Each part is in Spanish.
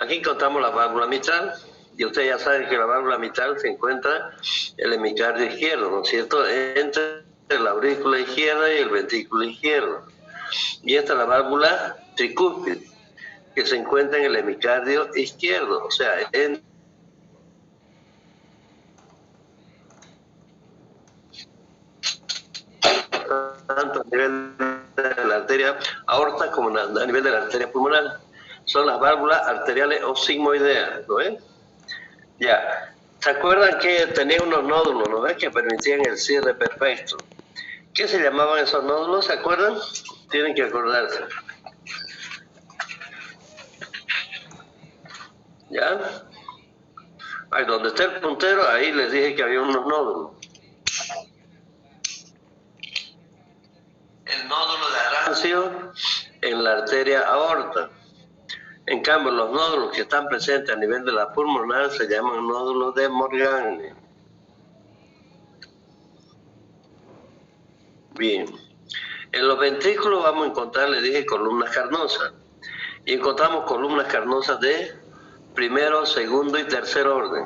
Aquí encontramos la válvula mitral, y ustedes ya saben que la válvula mitral se encuentra en el hemicardio izquierdo, ¿no es cierto?, entre la aurícula izquierda y el ventrículo izquierdo. Y esta es la válvula tricúspide, que se encuentra en el hemicardio izquierdo, o sea, tanto a nivel de la arteria aorta como a nivel de la arteria pulmonar. Son las válvulas arteriales o sigmoideas, ¿no ven? Ya. ¿Se acuerdan que tenía unos nódulos, ¿no ven?, que permitían el cierre perfecto? ¿Qué se llamaban esos nódulos? ¿Se acuerdan? Tienen que acordarse. ¿Ya? Ahí donde está el puntero, ahí les dije que había unos nódulos. El nódulo de Arancio en la arteria aorta. En cambio, los nódulos que están presentes a nivel de la pulmonar se llaman nódulos de Morgane. Bien. En los ventrículos vamos a encontrar, les dije, columnas carnosas. Y encontramos columnas carnosas de primero, segundo y tercer orden.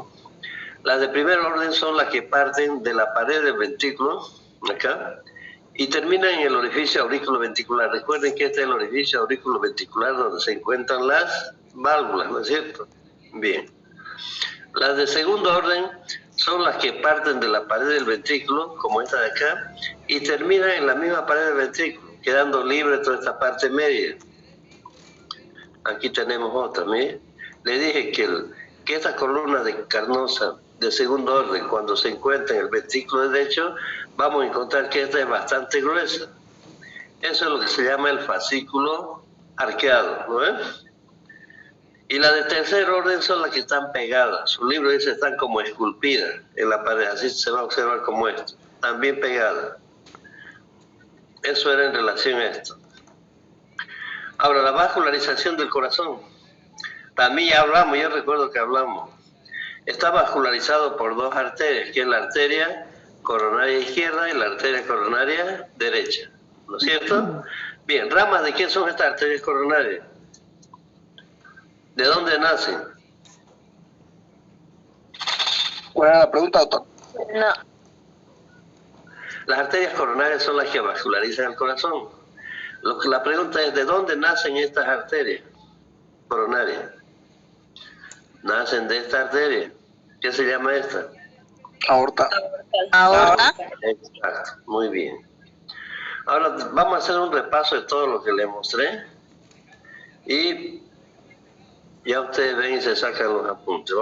Las de primer orden son las que parten de la pared del ventrículo, acá, y terminan en el orificio aurículo-ventricular. Recuerden que este es el orificio aurículo-ventricular donde se encuentran las válvulas, ¿no es cierto? Bien. Las de segundo orden son las que parten de la pared del ventrículo, como esta de acá, y terminan en la misma pared del ventrículo, quedando libre toda esta parte media. Aquí tenemos otra, ¿sí? Le dije que estas columnas de carnosa de segundo orden, cuando se encuentra en el ventrículo derecho, vamos a encontrar que esta es bastante gruesa. Eso es lo que se llama el fascículo arqueado, ¿no es? Y las de tercer orden son las que están pegadas. Su libro dice están como esculpidas en la pared, así se va a observar como esto, están bien pegadas. Eso era en relación a esto. Ahora, la vascularización del corazón. También ya hablamos, yo recuerdo que hablamos. Está vascularizado por dos arterias, que es la arteria coronaria izquierda y la arteria coronaria derecha, ¿no es cierto? Bien, ramas de qué son estas arterias coronarias. ¿De dónde nacen? ¿Cuál era la pregunta, doctor? No. Las arterias coronarias son las que vascularizan el corazón. La pregunta es, ¿de dónde nacen estas arterias coronarias? Nacen de esta arteria. ¿Qué se llama esta? Aorta. Aorta. Exacto, muy bien. Ahora vamos a hacer un repaso de todo lo que les mostré y ya ustedes ven y se sacan los apuntes.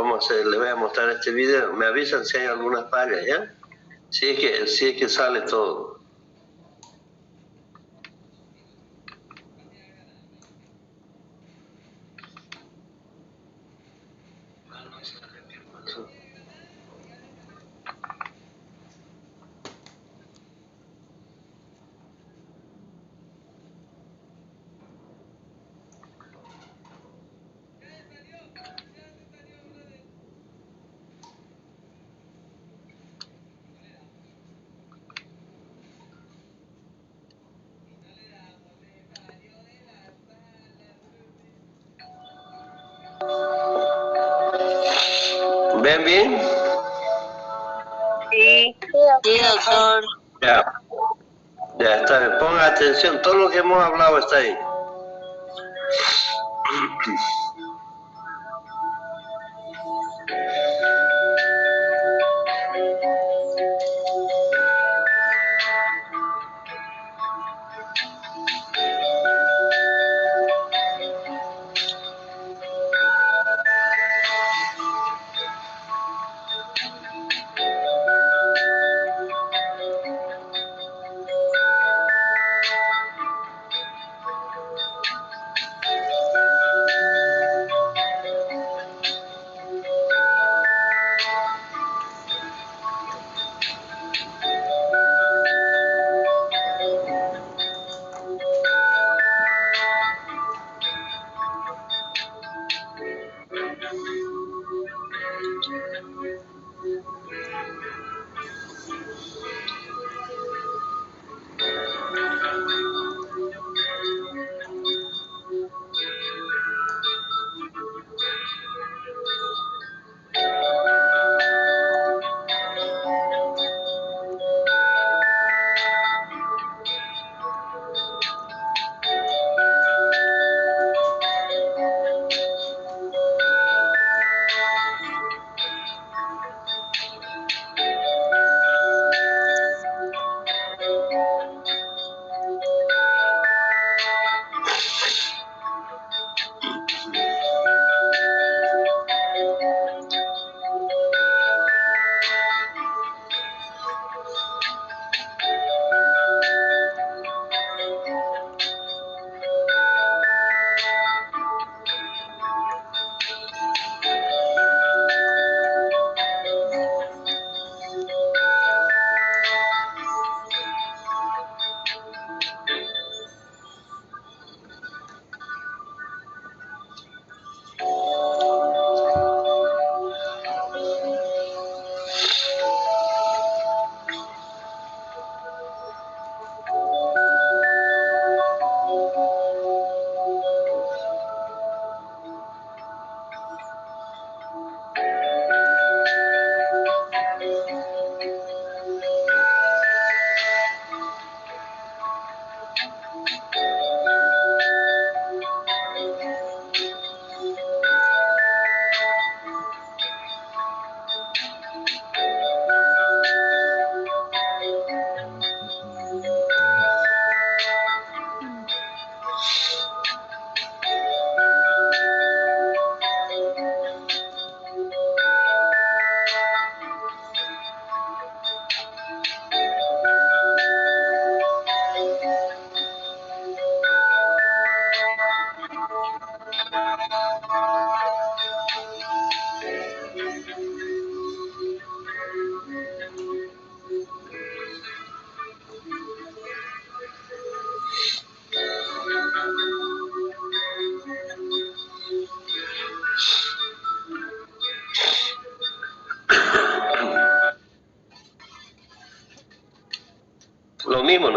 Les voy a mostrar este video. Me avisan si hay alguna falla, ¿ya? Si es que sale todo. ¿Ven bien? Sí, doctor. Ya está bien. Pongan atención, todo lo que hemos hablado está ahí.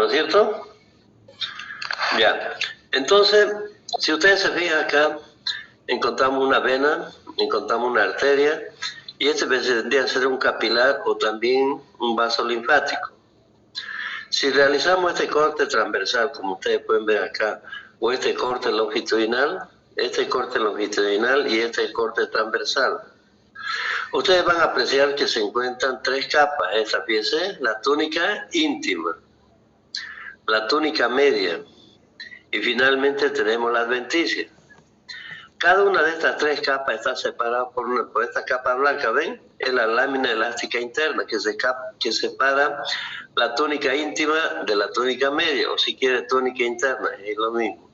¿no es cierto? Ya. Entonces, si ustedes se fijan acá, encontramos una vena, encontramos una arteria, y este vendría a ser un capilar o también un vaso linfático. Si realizamos este corte transversal, como ustedes pueden ver acá, o este corte longitudinal y este corte transversal, ustedes van a apreciar que se encuentran tres capas. Esta, fíjense, la túnica íntima, la túnica media y finalmente tenemos la adventicia. Cada una de estas tres capas está separada por esta capa blanca, ¿ven? Es la lámina elástica interna que separa la túnica íntima de la túnica media, o si quiere túnica interna, es lo mismo.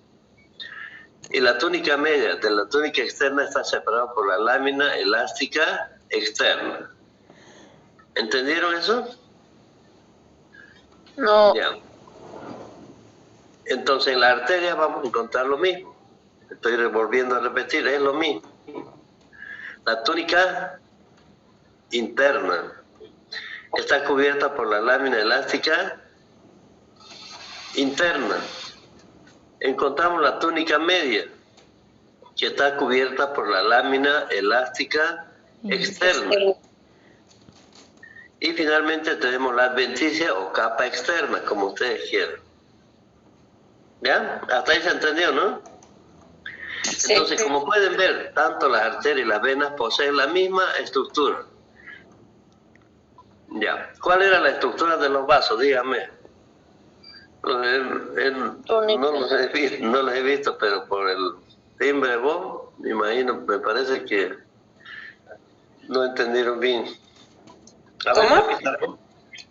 Y la túnica media de la túnica externa está separada por la lámina elástica externa. ¿Entendieron eso? No. Ya. Entonces en la arteria vamos a encontrar lo mismo. Estoy volviendo a repetir, es lo mismo. La túnica interna está cubierta por la lámina elástica interna. Encontramos la túnica media, que está cubierta por la lámina elástica externa. Y finalmente tenemos la adventicia o capa externa, como ustedes quieran. ¿Ya? Hasta ahí se entendió, ¿no? Entonces, como pueden ver, tanto las arterias y las venas poseen la misma estructura. Ya. ¿Cuál era la estructura de los vasos? Dígame. No los he visto, pero por el timbre de voz, me imagino, me parece que no entendieron bien. A ver,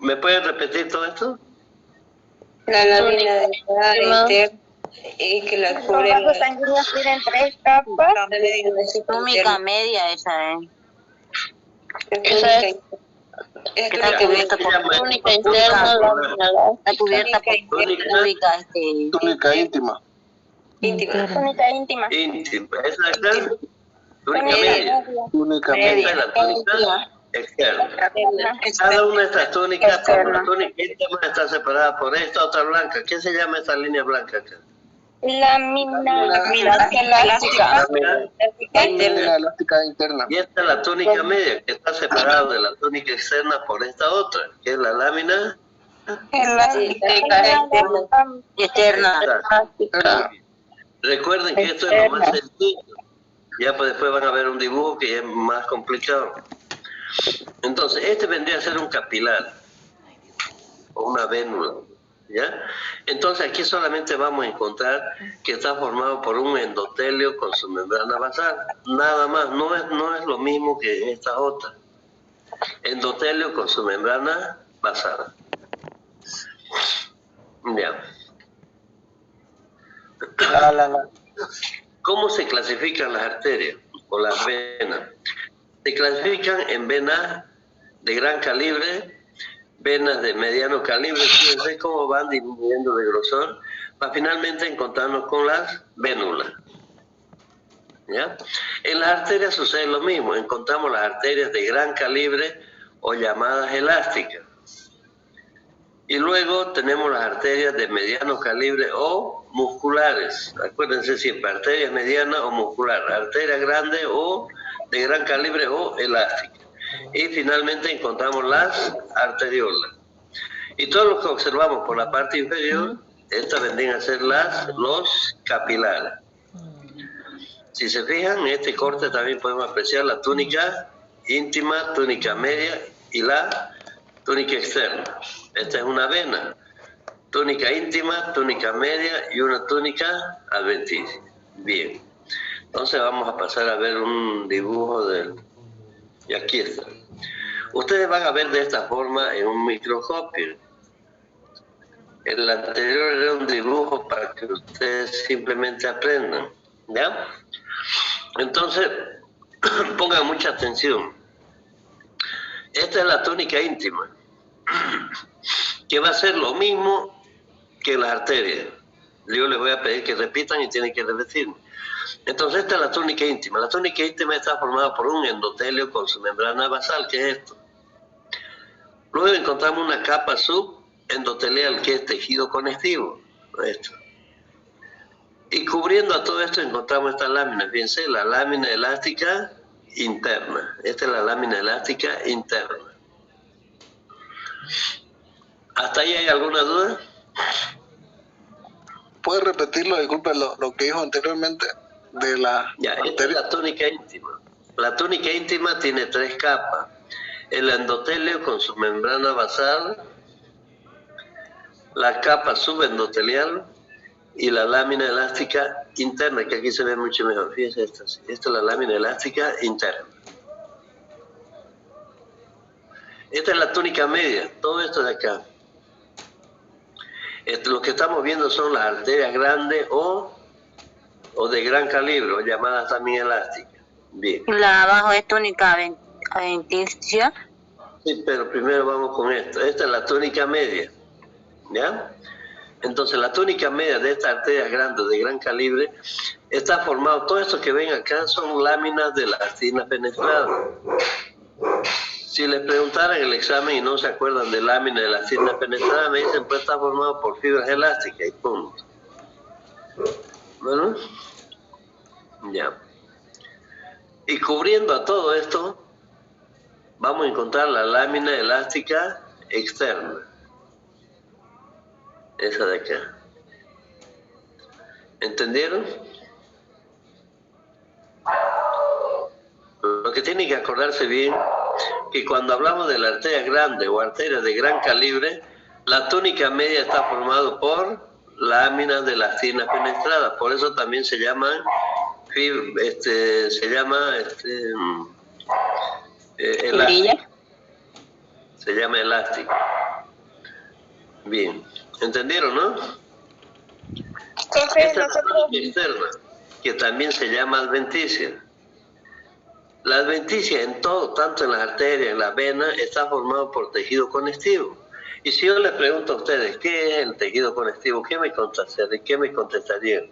¿me pueden repetir todo esto? La lámina de interna y que la cubre. Los vasos sanguíneos tienen tres capas. Túnica media, esa es. Esa es. Está cubierta por túnica interna, está cubierta por Túnica íntima. túnica íntima. Íntima. ¿Esa es la túnica media? Túnica Esta media. es la túnica externa. Cada una de estas túnicas, por la túnica íntima está separada por esta otra blanca. ¿Qué se llama esta línea blanca acá? Lámina elástica. Lámina elástica interna. Y esta es la túnica media, que está separada de la túnica externa por esta otra, que es la lámina externa. Externa. Recuerden que esto es lo más sencillo. Ya pues después van a ver un dibujo que es más complicado. Entonces, este vendría a ser un capilar o una vénula, ¿ya? Entonces aquí solamente vamos a encontrar que está formado por un endotelio con su membrana basal. Nada más, no es lo mismo que esta otra. Endotelio con su membrana basal. Ya. ¿Cómo se clasifican las arterias o las venas? Se clasifican en venas de gran calibre, venas de mediano calibre. Fíjense cómo van disminuyendo de grosor para finalmente encontrarnos con las vénulas. ¿Ya? En las arterias sucede lo mismo. Encontramos las arterias de gran calibre o llamadas elásticas. Y luego tenemos las arterias de mediano calibre o musculares. Acuérdense siempre, arteria mediana o muscular, arteria grande o de gran calibre o elástica. Y finalmente encontramos las arteriolas. Y todo lo que observamos por la parte inferior, estas vendrían a ser los capilares. Si se fijan, en este corte también podemos apreciar la túnica íntima, túnica media y la túnica externa. Esta es una vena. Túnica íntima, túnica media y una túnica adventicia. Bien. Entonces vamos a pasar a ver un dibujo del... Y aquí está. Ustedes van a ver de esta forma en un microscopio. El anterior era un dibujo para que ustedes simplemente aprendan. ¿Ya? Entonces, pongan mucha atención. Esta es la túnica íntima, que va a ser lo mismo que las arterias. Yo les voy a pedir que repitan y tienen que repetirme. Entonces esta es la túnica íntima. La túnica íntima está formada por un endotelio con su membrana basal, que es esto. Luego encontramos una capa endotelial, que es tejido conectivo. Esto. Y cubriendo a todo esto encontramos esta lámina. Fíjense, la lámina elástica interna. Esta es la lámina elástica interna. ¿Hasta ahí hay alguna duda? ¿Puede repetirlo? Disculpe lo que dijo anteriormente de la... Ya, esta es la túnica íntima. La túnica íntima tiene 3 capas. El endotelio con su membrana basal, la capa subendotelial y la lámina elástica interna, que aquí se ve mucho mejor. Fíjense esta. Esta es la lámina elástica interna. Esta es la túnica media, todo esto de acá. Lo que estamos viendo son las arterias grandes o de gran calibre, o llamadas también elásticas. Bien. La abajo es túnica adventicia. Sí, pero primero vamos con esto. Esta es la túnica media, ¿ya? Entonces la túnica media de estas arterias grandes de gran calibre está formado, todo esto que ven acá son láminas de elastina penetrada. Si les preguntaran en el examen y no se acuerdan de lámina de elastina penetrada, me dicen, pues está formado por fibras elásticas y punto. Bueno, ya. Y cubriendo a todo esto, vamos a encontrar la lámina elástica externa. Esa de acá. ¿Entendieron? Lo que tienen que acordarse bien, que cuando hablamos de la arteria grande o arteria de gran calibre, la túnica media está formada por láminas de elastina penetrada. Por eso también se llaman elástico. Se llama elástico. Bien, ¿entendieron, no? Entonces, Esta es la túnica externa, que también se llama adventicia. La adventicia en todo, tanto en las arterias, en las venas, está formado por tejido conectivo. Y si yo les pregunto a ustedes, ¿qué es el tejido conectivo? ¿Qué me contestarían?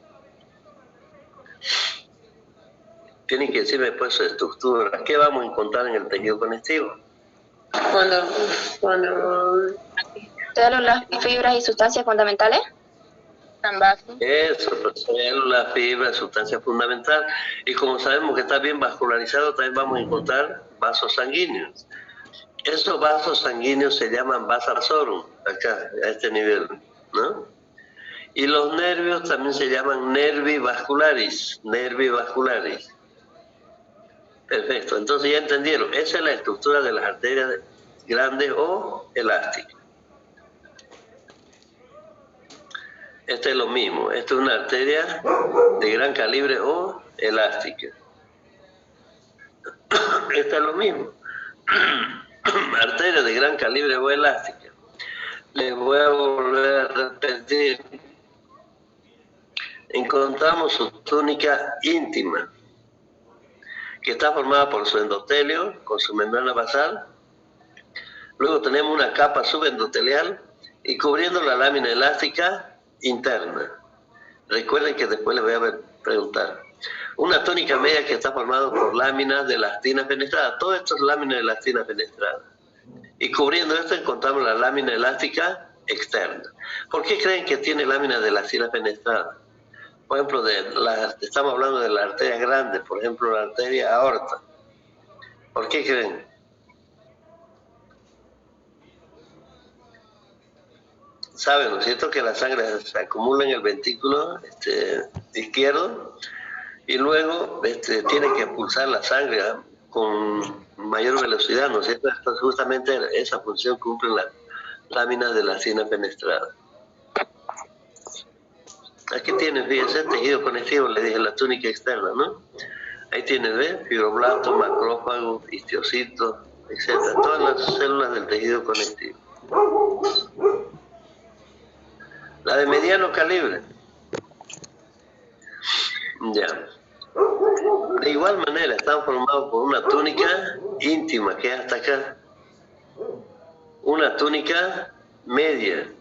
Tienen que decirme pues su estructura. ¿Qué vamos a encontrar en el tejido conectivo? Cuando Células, fibras y sustancias fundamentales. Eso, pues, células, fibras, sustancia fundamental. Y como sabemos que está bien vascularizado, también vamos a encontrar vasos sanguíneos. Esos vasos sanguíneos se llaman vasa vasorum, acá, a este nivel, ¿no? Y los nervios también se llaman nervi vascularis, Perfecto, entonces ya entendieron, esa es la estructura de las arterias grandes o elásticas. Este es lo mismo, esta es una arteria de gran calibre o elástica. Esta es lo mismo, arteria de gran calibre o elástica. Les voy a volver a repetir. Encontramos su túnica íntima, que está formada por su endotelio, con su membrana basal. Luego tenemos una capa subendotelial y cubriendo la lámina elástica interna. Recuerden que después les voy a preguntar. Una túnica media que está formada por láminas de elastina penetrada. Todo esto es lámina de elastina penetrada. Y cubriendo esto encontramos la lámina elástica externa. ¿Por qué creen que tiene lámina de elastina penetrada? Por ejemplo, estamos hablando de la arteria grande, por ejemplo, la arteria aorta. ¿Por qué creen? Saben, ¿no es cierto?, que la sangre se acumula en el ventrículo izquierdo y luego tiene que expulsar la sangre con mayor velocidad, ¿no es cierto? Justamente esa función cumplen las láminas de elastina penetrada. Aquí tienes, fíjense, tejido conectivo, le dije, la túnica externa, ¿no? Ahí tienes, ¿ves? Fibroblasto, macrófago, histiocyto, etc. Todas las células del tejido conectivo. La de mediano calibre. Ya. De igual manera, están formados por una túnica íntima, que es hasta acá. Una túnica media.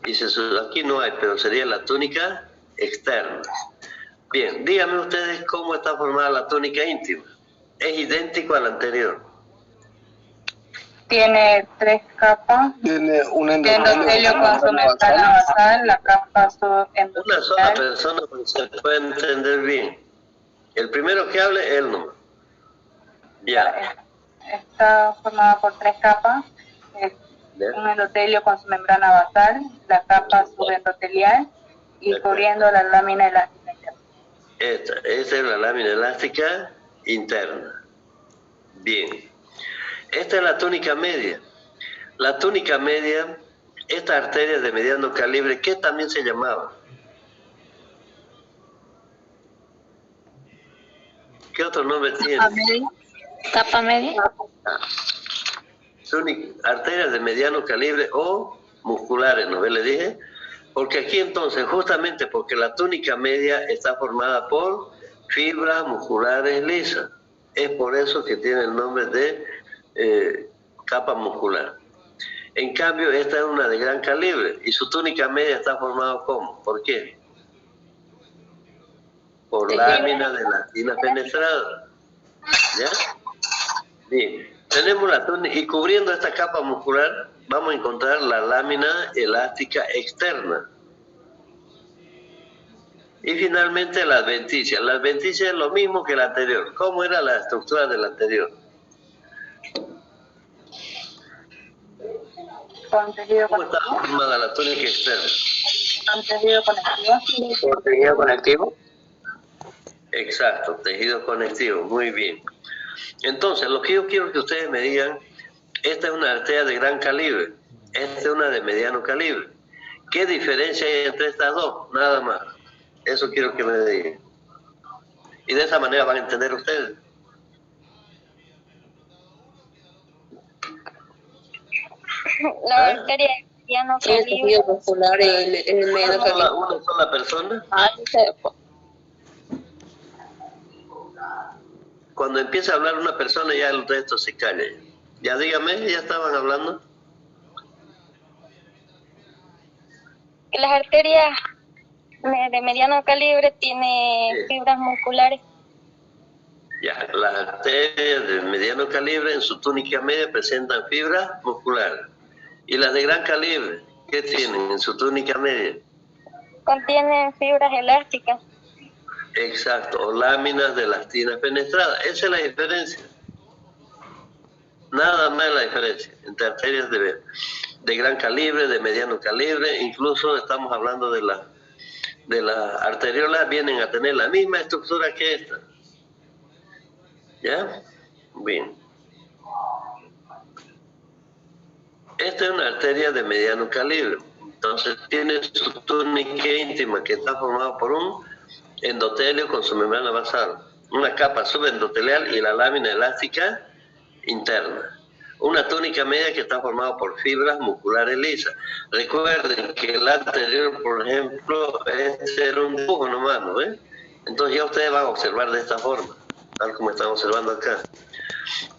Y aquí no hay, pero sería la túnica externa. Bien, díganme ustedes cómo está formada la túnica íntima. Es idéntico a la anterior. Tiene 3 capas. Tiene un Endotelio con su membrana basal, la capa subendotelial. Una sola persona se puede entender bien. El primero que hable, él no. Ya. Está formada por 3 capas. Un endotelio con su membrana basal, la capa subendotelial y cubriendo la lámina elástica interna. Esta es la lámina elástica interna. Bien. Esta es la túnica media. La túnica media, esta arteria de mediano calibre, ¿qué también se llamaba? ¿Qué otro nombre tiene? Capa media. Arterias de mediano calibre o musculares, ¿no? ¿Le dije? Porque aquí entonces, justamente porque la túnica media está formada por fibras musculares lisas. Es por eso que tiene el nombre de capa muscular. En cambio, esta es una de gran calibre y su túnica media está formada ¿cómo? ¿Por qué? Por láminas de elastina penetrada. ¿Ya? Bien. Tenemos la túnica y cubriendo esta capa muscular vamos a encontrar la lámina elástica externa. Y finalmente la adventicia. La adventicia es lo mismo que la anterior. ¿Cómo era la estructura de la anterior? ¿Cómo estaba formada la túnica externa? Con tejido conectivo. ¿Con tejido conectivo? Exacto, tejido conectivo, muy bien. Entonces, lo que yo quiero que ustedes me digan, esta es una arteria de gran calibre, esta es una de mediano calibre. ¿Qué diferencia hay entre estas dos? Nada más. Eso quiero que me digan. Y de esa manera van a entender ustedes. La arteria de mediano calibre. Tejido muscular en el mediano calibre. ¿Una sola persona? Cuando empieza a hablar una persona ya el resto se calla. Ya dígame, ya estaban hablando. Las arterias de mediano calibre tiene fibras musculares. Ya, las arterias de mediano calibre en su túnica media presentan fibras musculares. ¿Y las de gran calibre qué tienen en su túnica media? Contienen fibras elásticas. Exacto, o láminas de elastina penetrada. Esa es la diferencia. Nada más la diferencia entre arterias de gran calibre, de mediano calibre, incluso estamos hablando de las arteriolas, vienen a tener la misma estructura que esta. ¿Ya? Bien. Esta es una arteria de mediano calibre. Entonces tiene su túnica íntima que está formada por un endotelio con su membrana basal, una capa subendotelial y la lámina elástica interna. Una túnica media que está formada por fibras musculares lisas. Recuerden que el anterior, por ejemplo, era un dibujo nomás, ¿no ven? Entonces ya ustedes van a observar de esta forma, tal como están observando acá.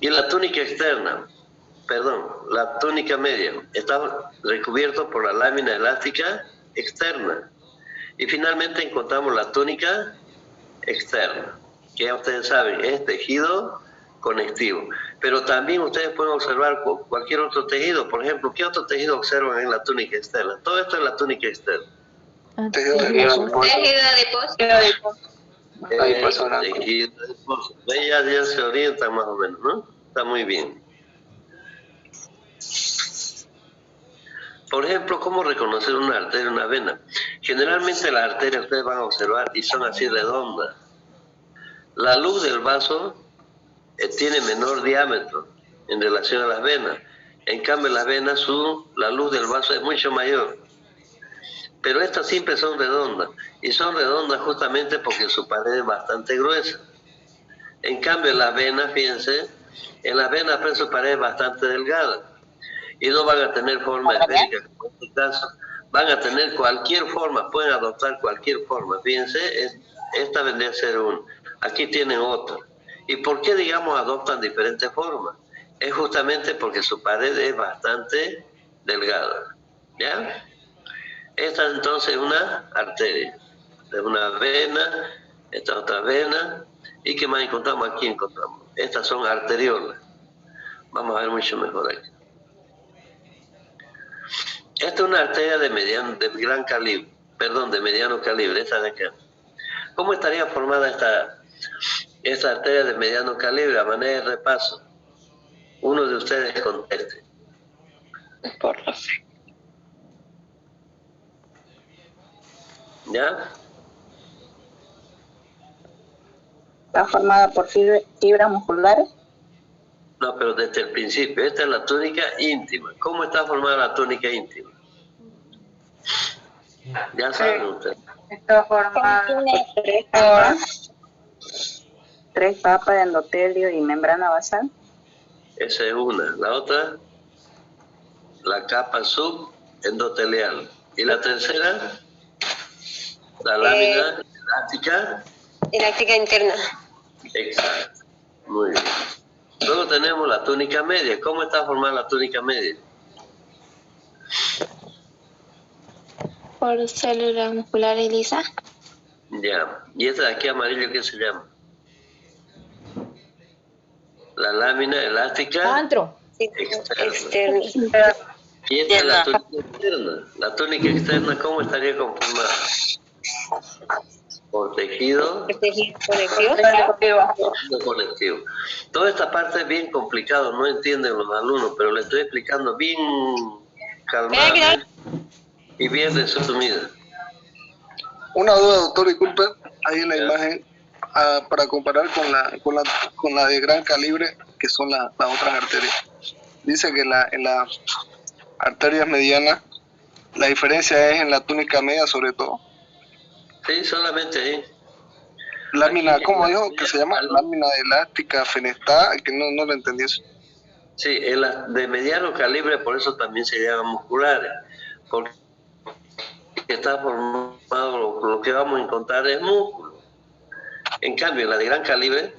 Y la túnica externa, la túnica media, está recubierto por la lámina elástica externa. Y finalmente encontramos la túnica externa, que ya ustedes saben, es tejido conectivo. Pero también ustedes pueden observar cualquier otro tejido. Por ejemplo, ¿qué otro tejido observan en la túnica externa? Todo esto es la túnica externa. Tejido adiposo. Tejido adiposo. Ya se orientan más o menos, ¿no? Está muy bien. Por ejemplo, ¿cómo reconocer una arteria y una vena? Generalmente las arterias ustedes van a observar y son así redondas. La luz del vaso tiene menor diámetro en relación a las venas. En cambio, las venas, la luz del vaso es mucho mayor. Pero estas siempre son redondas. Y son redondas justamente porque su pared es bastante gruesa. En cambio, en las venas, fíjense, en las venas pues, su pared es bastante delgada. Y no van a tener forma esférica como en este caso. Van a tener cualquier forma, pueden adoptar cualquier forma. Fíjense, esta vendría a ser una. Aquí tienen otra. ¿Y por qué, digamos, adoptan diferentes formas? Es justamente porque su pared es bastante delgada. ¿Ya? Esta entonces es una arteria. Es una vena, esta es otra vena. ¿Y qué más encontramos? Aquí encontramos. Estas son arteriolas. Vamos a ver mucho mejor aquí. Esta es una arteria de mediano calibre, esta de acá. ¿Cómo estaría formada esta arteria de mediano calibre a manera de repaso? Uno de ustedes conteste. Por la fe. ¿Ya? Está formada por fibras musculares. No, pero desde el principio. Esta es la túnica íntima. ¿Cómo está formada la túnica íntima? Ya saben ustedes. Está formada por tres capas de endotelio y membrana basal. Esa es una. La otra, la capa subendotelial. ¿Y la tercera? La lámina elástica. Elástica interna. Exacto. Muy bien. Luego tenemos la túnica media. ¿Cómo está formada la túnica media? Por células musculares lisas. Ya. ¿Y esta de aquí amarillo qué se llama? La lámina elástica externa. Y esta es la túnica externa. La túnica externa, ¿cómo estaría conformada? Por tejido conectivo. Toda esta parte es bien complicado, no entienden los alumnos, pero le estoy explicando bien calmada y bien resumida. Una duda, doctor, disculpe, ahí en la imagen, para comparar con la de gran calibre, que son las otras arterias. Dice que en las arterias medianas, la diferencia es en la túnica media sobre todo. Sí, solamente ahí. Lámina, ¿cómo dijo? Que se llama lámina elástica fenestrada, que no lo entendí eso. Sí, en las de mediano calibre, por eso también se llaman musculares, porque está formado, lo que vamos a encontrar es músculo. En cambio, en la de gran calibre,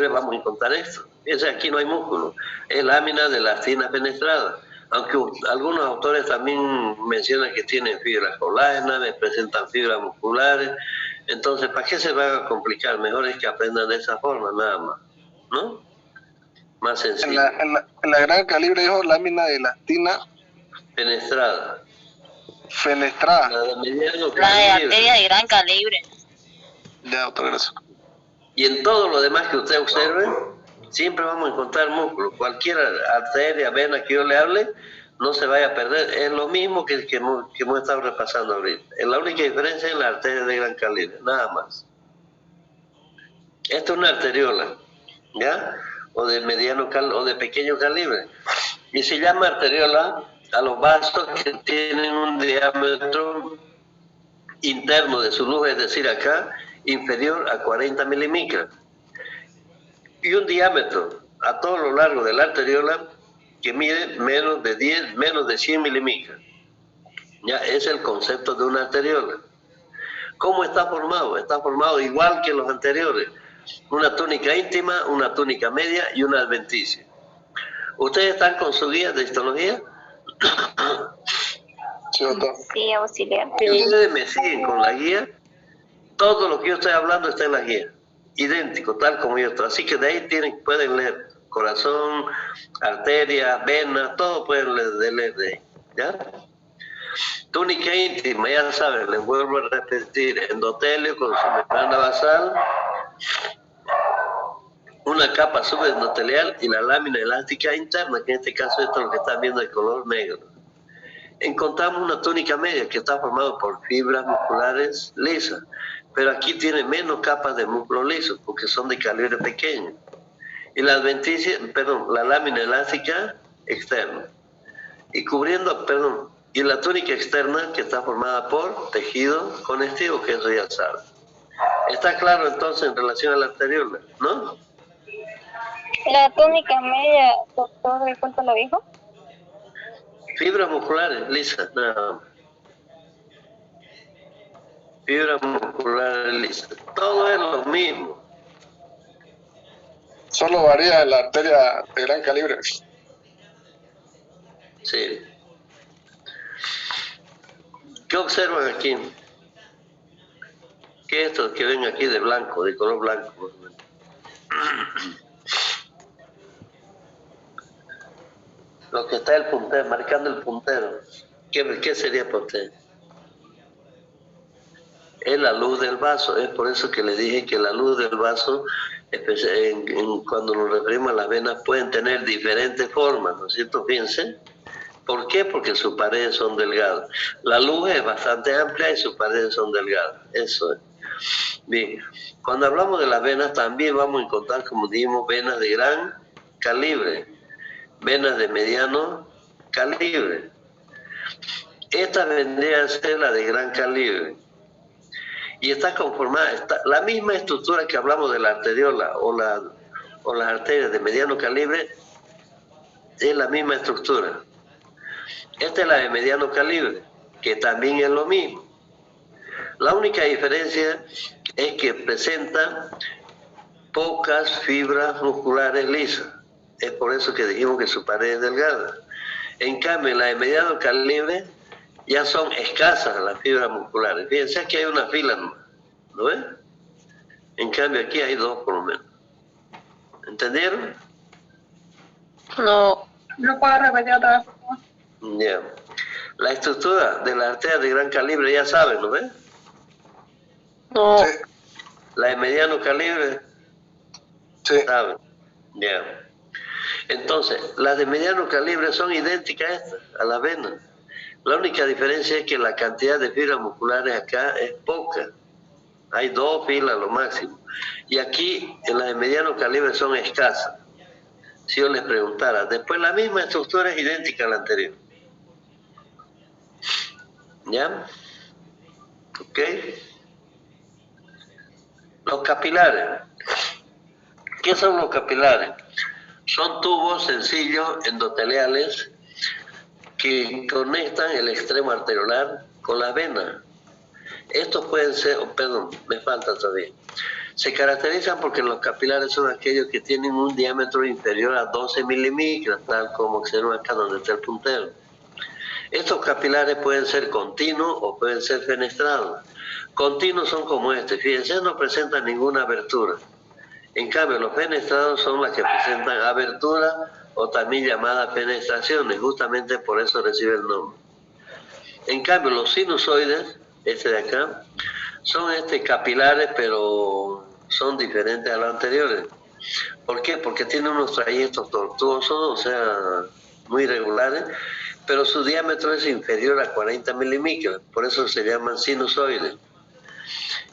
vamos a encontrar esto. Aquí no hay músculo, es lámina de elastina fenestrada. Aunque algunos autores también mencionan que tienen fibras colágenas, presentan fibras musculares. Entonces, ¿para qué se van a complicar? Mejor es que aprendan de esa forma, nada más, ¿no? Más sencillo. En la gran calibre dijo lámina de elastina fenestrada. Fenestrada. La de mediano La de calibre. arteria de gran calibre. Ya, doctor, gracias. Y en todo lo demás que usted observe, siempre vamos a encontrar músculo. Cualquier arteria, vena que yo le hable, no se vaya a perder. Es lo mismo que hemos estado repasando ahorita. Es la única diferencia en la arteria de gran calibre, nada más. Esta es una arteriola, ¿ya? O de mediano o de pequeño calibre. Y se llama arteriola a los vasos que tienen un diámetro interno de su luz, es decir, acá, inferior a 40 milímetros. Y un diámetro a todo lo largo de la arteriola que mide menos de 100 milímetros. Ya es el concepto de una arteriola. ¿Cómo está formado? Está formado igual que los anteriores. Una túnica íntima, una túnica media y una adventicia. ¿Ustedes están con su guía de histología? Sí, doctor. Sí, auxiliar. Si ustedes me siguen con la guía, todo lo que yo estoy hablando está en la guía. Idéntico, tal como yo estoy. Así que de ahí pueden leer corazón, arteria, vena, todo pueden leer de ahí. ¿Ya? Túnica íntima, ya saben, les vuelvo a repetir, endotelio con su membrana basal, una capa subendotelial y la lámina elástica interna, que en este caso esto es lo que están viendo de color negro. Encontramos una túnica media que está formada por fibras musculares lisas, pero aquí tiene menos capas de músculo liso porque son de calibre pequeño. Y la lámina elástica externa. Y la túnica externa que está formada por tejido conectivo, que eso ya saben. Está claro entonces en relación a la arteriola, ¿no? La túnica media, doctor, ¿cuánto lo dijo? Fibras musculares lisas, nada más. Fibras musculares lisas. Todo es lo mismo. Solo varía en la arteria de gran calibre. Sí. ¿Qué observan aquí? ¿Qué es esto que ven aquí de blanco, de color blanco? Lo que está el puntero, marcando el puntero. ¿Qué sería para usted? Es la luz del vaso. Es por eso que le dije que la luz del vaso, cuando nos referimos a las venas, pueden tener diferentes formas, ¿no es cierto? Fíjense. ¿Por qué? Porque sus paredes son delgadas. La luz es bastante amplia y sus paredes son delgadas. Eso es. Bien, cuando hablamos de las venas también vamos a encontrar, como dijimos, venas de gran calibre, venas de mediano calibre. Esta vendría a ser la de gran calibre. Y está conformada, la misma estructura que hablamos de la arteriola o las arterias de mediano calibre, es la misma estructura. Esta es la de mediano calibre, que también es lo mismo. La única diferencia es que presenta pocas fibras musculares lisas. Es por eso que dijimos que su pared es delgada. En cambio, la de mediano calibre ya son escasas las fibras musculares. Fíjense que hay una fila nomás, ¿no ves? En cambio, aquí hay dos por lo menos. ¿Entendieron? No. ¿No puedo repetir otra vez, por favor? Ya. La estructura de la arteria de gran calibre ya saben, ¿no ves? No. Sí. La de mediano calibre, Sí. ¿saben? Ya. Entonces, las de mediano calibre son idénticas a estas, a las venas. La única diferencia es que la cantidad de fibras musculares acá es poca. Hay 2 filas lo máximo. Y aquí, en las de mediano calibre, son escasas. Si yo les preguntara, después la misma estructura es idéntica a la anterior. ¿Ya? ¿Ok? Los capilares. ¿Qué son los capilares? Son tubos sencillos endoteliales que conectan el extremo arteriolar con la vena. Estos pueden ser, perdón, me falta todavía. Se caracterizan porque los capilares son aquellos que tienen un diámetro inferior a 12 milímetros, tal como observan acá donde está el puntero. Estos capilares pueden ser continuos o pueden ser fenestrados. Continuos son como este, fíjense, no presentan ninguna abertura. En cambio, los fenestrados son las que presentan abertura o también llamadas fenestraciones, justamente por eso recibe el nombre. En cambio, los sinusoides, este de acá, son capilares, pero son diferentes a los anteriores. ¿Por qué? Porque tienen unos trayectos tortuosos, o sea, muy regulares, pero su diámetro es inferior a 40 milímetros, por eso se llaman sinusoides.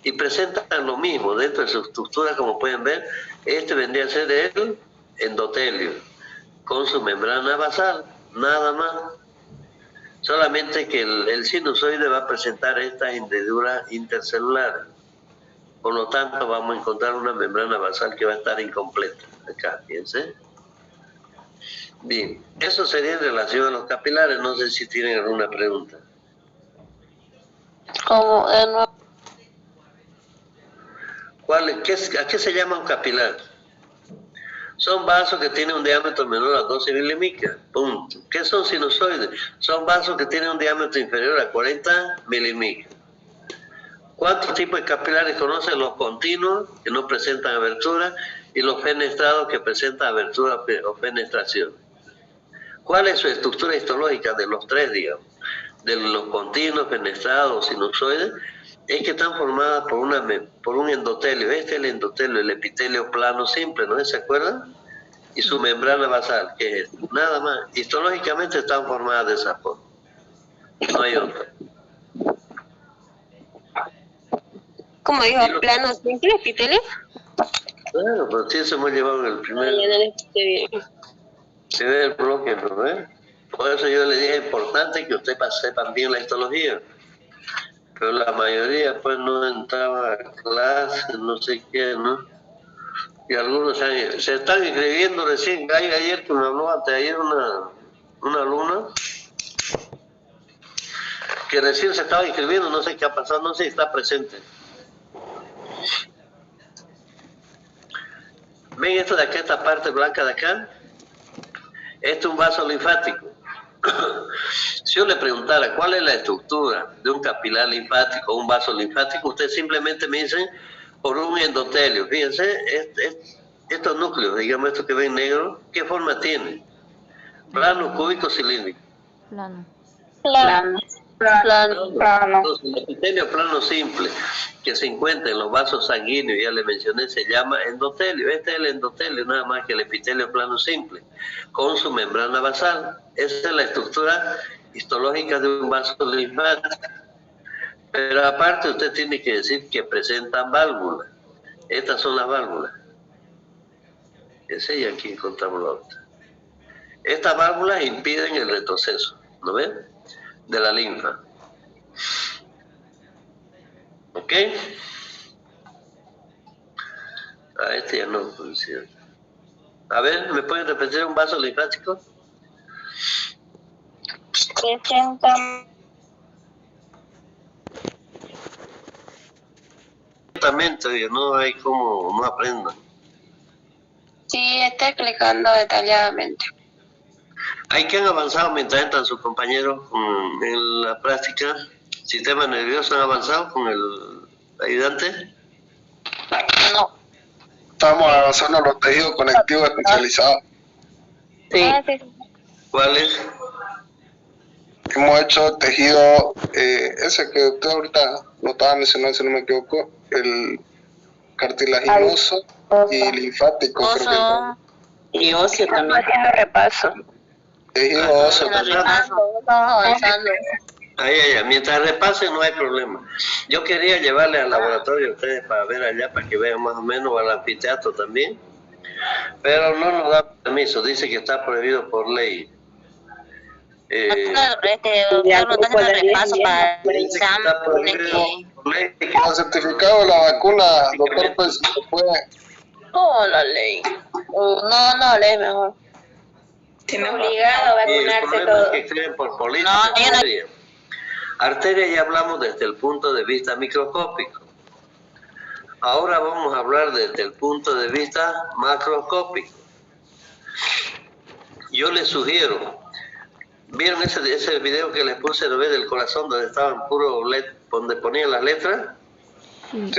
Y presentan lo mismo dentro de su estructura, como pueden ver. Este vendría a ser el endotelio, con su membrana basal, nada más. Solamente que el sinusoide va a presentar estas hendiduras intercelulares. Por lo tanto, vamos a encontrar una membrana basal que va a estar incompleta. Acá, fíjense. Bien, eso sería en relación a los capilares. No sé si tienen alguna pregunta. Como de nuevo. ¿A qué se llama un capilar? Son vasos que tienen un diámetro menor a 12 milímetros. Punto. ¿Qué son sinusoides? Son vasos que tienen un diámetro inferior a 40 milímetros. ¿Cuántos tipos de capilares conocen? Los continuos, que no presentan abertura, y los fenestrados, que presentan abertura o fenestración. ¿Cuál es su estructura histológica de los tres, digamos? De los continuos, fenestrados o sinusoides, es que están formadas por un endotelio. Este es el endotelio, el epitelio plano simple, ¿no se acuerdan? Y su membrana basal, que es esto. Nada más. Histológicamente están formadas de esa forma. No hay otra. ¿Cómo digo? ¿Plano simple, epitelio? Claro, pero sí se hemos llevado el primer bloque, ¿no ves? Por eso yo le dije, es importante que usted sepan bien la histología. Pero la mayoría pues no entraba a clase, no sé qué, ¿no? Y algunos se están inscribiendo recién. Ayer que me habló, anteayer una alumna que recién se estaba inscribiendo, no sé qué ha pasado, no sé si está presente. ¿Ven esto de acá, esta parte blanca de acá? Esto es un vaso linfático. Si yo le preguntara cuál es la estructura de un capilar linfático o un vaso linfático, usted simplemente me dice por un endotelio. Fíjense, estos núcleos, digamos estos que ven negro, ¿qué forma tienen? ¿Plano, cúbico, cilíndrico? Plano. Plano. Entonces, el epitelio plano simple que se encuentra en los vasos sanguíneos, ya le mencioné, se llama endotelio. Este es el endotelio, nada más que el epitelio plano simple, con su membrana basal. Esa es la estructura histológica de un vaso linfático. Pero aparte usted tiene que decir que presentan válvulas. Estas son las válvulas. Esa y aquí encontramos la otra. Estas válvulas impiden el retroceso, ¿no ven? De la linfa. ¿Ok? Este ya no funciona. A ver, ¿me pueden repetir un vaso linfático? Exactamente, no hay como, no aprendan. Sí, está explicando detalladamente. ¿Hay que han avanzado mientras entran sus compañeros en la práctica? ¿Sistema nervioso han avanzado con el ayudante? No. Estamos avanzando en los tejidos conectivos especializados. Sí. ¿Cuáles? Hemos hecho tejido, ese que usted ahorita lo estaba mencionando, si no me equivoco, el cartilaginoso y linfático. Creo que Y óseo también. Haciendo repaso. tejido óseo. Avanzando. Mientras repasen no hay problema. Yo quería llevarle al laboratorio a ustedes para ver allá, para que vean más o menos, al anfiteatro también, pero no nos da permiso, dice que está prohibido por ley. Doctor, no está haciendo repaso para el examen. El certificado de la vacuna, doctor, pues se puede. No, la ley. No, ley mejor. Obligado a vacunarse todo. Que creen por política. Arteria ya hablamos desde el punto de vista microscópico. Ahora vamos a hablar desde el punto de vista macroscópico. Yo les sugiero, ¿vieron ese video que les puse del corazón donde estaban donde ponían las letras? Sí.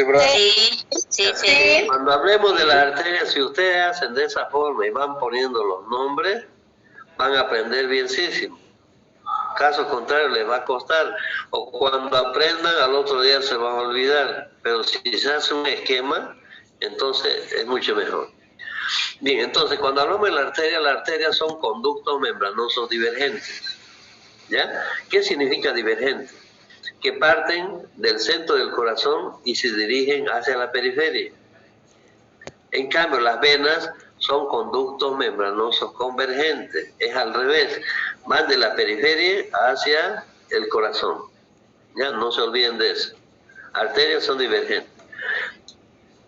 Cuando hablemos de las arterias, si ustedes hacen de esa forma y van poniendo los nombres, van a aprender bienísimo. Caso contrario, les va a costar. O cuando aprendan, al otro día se van a olvidar. Pero si se hace un esquema, entonces es mucho mejor. Bien, entonces cuando hablamos de las arterias son conductos membranosos divergentes. ¿Ya? ¿Qué significa divergente? Que parten del centro del corazón y se dirigen hacia la periferia. En cambio, las venas son conductos membranosos convergentes. Es al revés. Van de la periferia hacia el corazón. Ya, no se olviden de eso. Arterias son divergentes.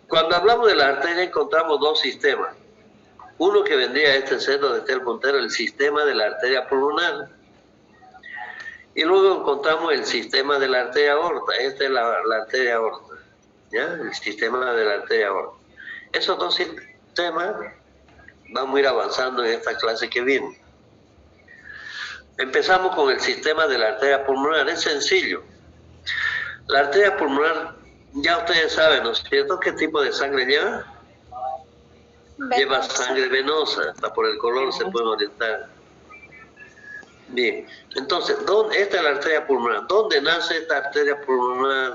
Cuando hablamos de las arterias encontramos dos sistemas. Uno que vendría a este ser donde está el puntero, el sistema de la arteria pulmonar. Y luego encontramos el sistema de la arteria aorta. Esta es la arteria aorta. ¿Ya? El sistema de la arteria aorta. Esos dos sistemas vamos a ir avanzando en esta clase que viene. Empezamos con el sistema de la arteria pulmonar. Es sencillo. La arteria pulmonar, ya ustedes saben, ¿no es cierto? ¿Qué tipo de sangre lleva? Lleva sangre venosa. Por el color se puede orientar. Bien. Entonces, esta es la arteria pulmonar. ¿Dónde nace esta arteria pulmonar?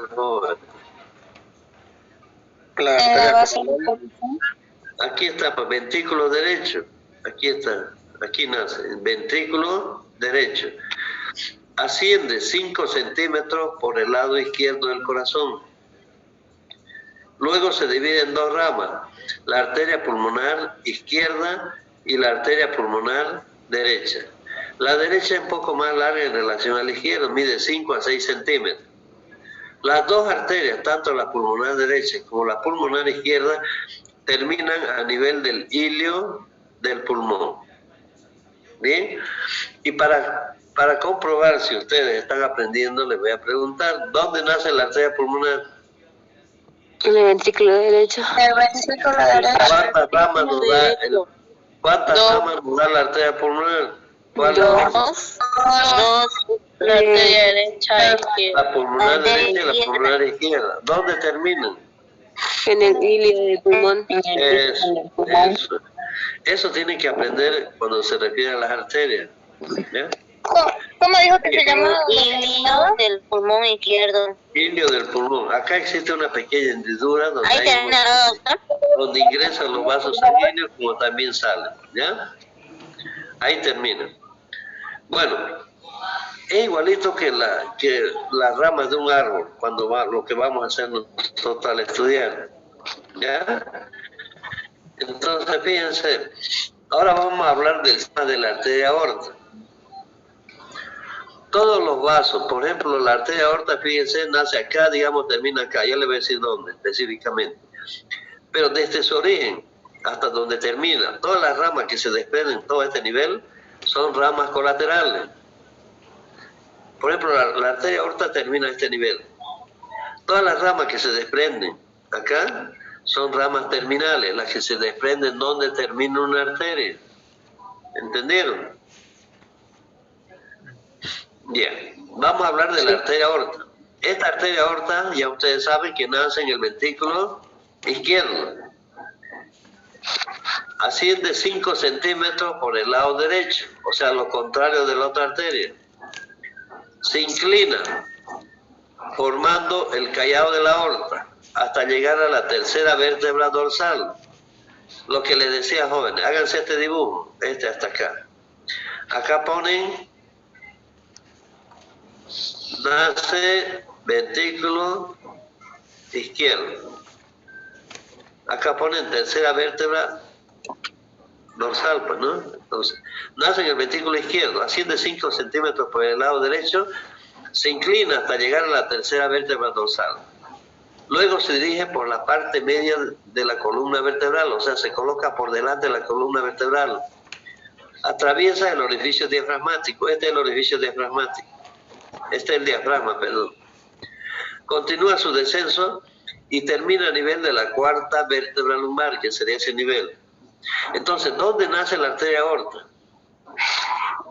La arteria pulmonar. Aquí está, ventrículo derecho. Aquí está. Aquí nace el ventrículo derecho. Asciende 5 centímetros por el lado izquierdo del corazón. Luego se divide en dos ramas, la arteria pulmonar izquierda y la arteria pulmonar derecha. La derecha es un poco más larga en relación a la izquierda, mide 5 a 6 centímetros. Las dos arterias, tanto la pulmonar derecha como la pulmonar izquierda, terminan a nivel del hilio del pulmón. Bien, y para comprobar si ustedes están aprendiendo, les voy a preguntar, ¿dónde nace la arteria pulmonar? En el ventrículo derecho. ¿Cuántas ramas nos da la arteria pulmonar? Dos. La arteria derecha e izquierda. La pulmonar derecha y la pulmonar izquierda. ¿Dónde terminan? En el ilio del pulmón. Eso tienen que aprender cuando se refiere a las arterias. ¿Ya? ¿Cómo dijo que se llamaba? Ilio del pulmón izquierdo. Ilio del pulmón. Acá existe una pequeña hendidura donde, Ahí termina, donde ingresan los vasos sanguíneos como también salen. ¿Ya? Ahí termina. Bueno, es igualito que las ramas de un árbol, cuando lo que vamos a hacer nosotros al estudiar. ¿Ya? Entonces, fíjense, ahora vamos a hablar del tema de la arteria aorta. Todos los vasos, por ejemplo, la arteria aorta, fíjense, nace acá, digamos, termina acá. Ya le voy a decir dónde, específicamente. Pero desde su origen hasta donde termina, todas las ramas que se desprenden en todo este nivel son ramas colaterales. Por ejemplo, la arteria aorta termina a este nivel. Todas las ramas que se desprenden acá son ramas terminales, las que se desprenden donde termina una arteria. ¿Entendieron? Bien, vamos a hablar de la arteria aorta. Esta arteria aorta, ya ustedes saben que nace en el ventrículo izquierdo. Asciende 5 centímetros por el lado derecho, o sea, lo contrario de la otra arteria. Se inclina, formando el callado de la aorta, hasta llegar a la tercera vértebra dorsal. Lo que les decía, jóvenes, háganse este dibujo, este hasta acá. Acá ponen, nace ventrículo izquierdo. Acá ponen tercera vértebra dorsal, pues, ¿no? Entonces, nace en el ventrículo izquierdo, asciende 5 centímetros por el lado derecho, se inclina hasta llegar a la tercera vértebra dorsal. Luego se dirige por la parte media de la columna vertebral, o sea, se coloca por delante de la columna vertebral. Atraviesa el orificio diafragmático, este es el orificio diafragmático. Este es el diafragma, perdón. Continúa su descenso y termina a nivel de la cuarta vértebra lumbar, que sería ese nivel. Entonces, ¿dónde nace la arteria aorta?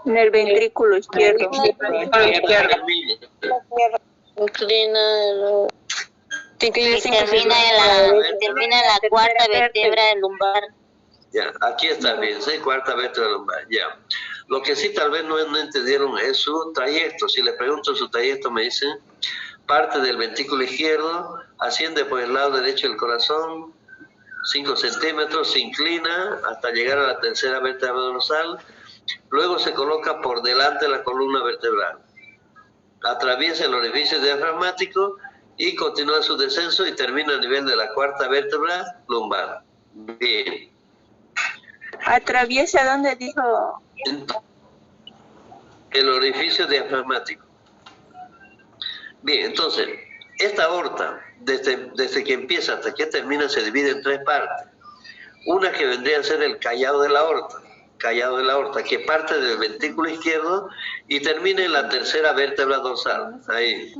En el ventrículo izquierdo. Termina en la cuarta vértebra lumbar. Ya, aquí está bien, ¿sí? Cuarta vértebra lumbar, ya. Lo que sí tal vez no entendieron es su trayecto. Si les pregunto su trayecto, me dicen, parte del ventrículo izquierdo, asciende por el lado derecho del corazón, 5 centímetros, se inclina hasta llegar a la tercera vértebra dorsal, luego se coloca por delante de la columna vertebral, atraviesa el orificio diafragmático y continúa su descenso y termina a nivel de la cuarta vértebra lumbar. Bien. ¿Atraviesa dónde dijo? El orificio diafragmático. Bien, entonces, esta aorta, desde que empieza hasta que termina, se divide en 3 partes. Una que vendría a ser el callado de la aorta, que parte del ventrículo izquierdo y termina en la tercera vértebra dorsal, ahí.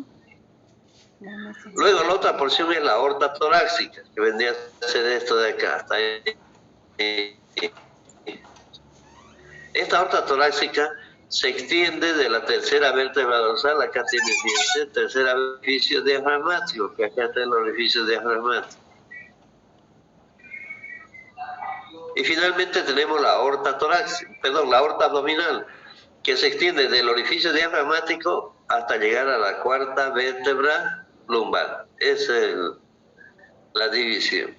Luego la otra porción es la aorta torácica, que vendría a ser esto de acá, hasta ahí. Esta aorta torácica se extiende de la tercera vértebra dorsal, acá tiene el tercer orificio diafragmático, que acá está el orificio diafragmático. Y finalmente tenemos la aorta torácica, la aorta abdominal, que se extiende del orificio diafragmático hasta llegar a la cuarta vértebra lumbar. Esa es la división.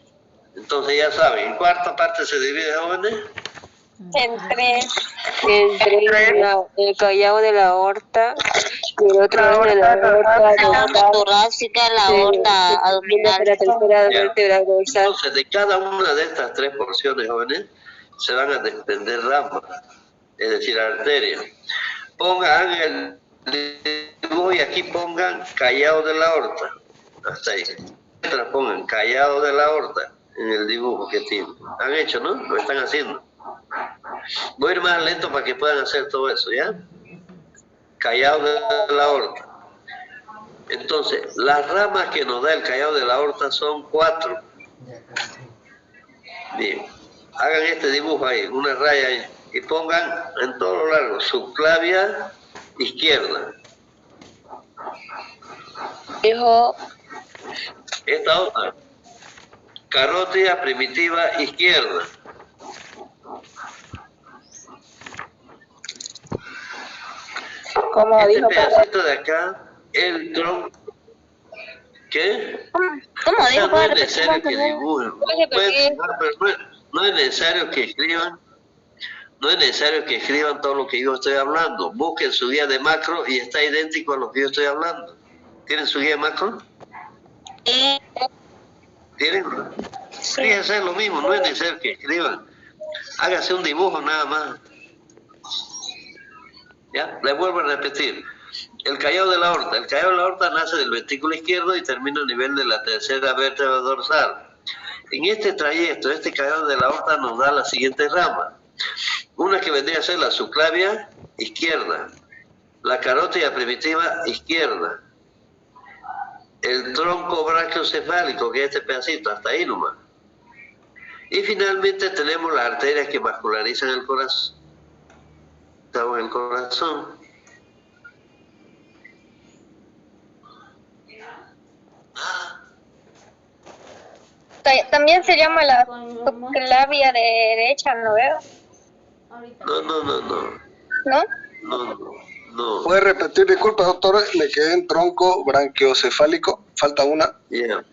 Entonces ya saben, ¿en cuarta parte se divide, jóvenes? Entre el callado de la aorta y el otro es de la aorta torácica, la aorta abdominal, la tercera vértebra dorsal. Entonces, de cada una de estas 3 porciones, jóvenes, se van a desprender ramas, es decir, arterias. Pongan el dibujo y aquí pongan callado de la aorta, hasta ahí. Pongan callado de la aorta en el dibujo que tienen. Han hecho, ¿no? Lo están haciendo. Voy a ir más lento para que puedan hacer todo eso, ¿ya? Callado de la aorta. Entonces, las ramas que nos da el callado de la aorta son 4. Bien. Hagan este dibujo ahí, una raya ahí, y pongan en todo lo largo, subclavia izquierda. Dijo. Esta otra. carótida primitiva izquierda. ¿Cómo dijo? Pedacito de acá, el tronco. ¿Qué? ¿Cómo dijo? No es necesario que dibujen. No es necesario que escriban. No es necesario que escriban todo lo que yo estoy hablando. Busquen su guía de macro y está idéntico a lo que yo estoy hablando. ¿Tienen su guía de macro? Sí. ¿Tienen? Fíjense lo mismo, no es necesario que escriban. Hágase un dibujo nada más. ¿Ya? Les vuelvo a repetir. El callado de la aorta. El callado de la aorta nace del ventrículo izquierdo y termina a nivel de la tercera vértebra dorsal. En este trayecto, este callado de la aorta nos da las siguientes ramas. Una que vendría a ser la subclavia izquierda, la carótida primitiva izquierda, el tronco brachiocefálico, que es este pedacito, hasta ahí nomás. Y finalmente tenemos las arterias que vascularizan el corazón. Estamos en el corazón. También se llama la subclavia de derecha, ¿no veo? No. ¿Puede repetir? Disculpe, doctor, le quedé en tronco branquiocefálico. Falta una. Yeah.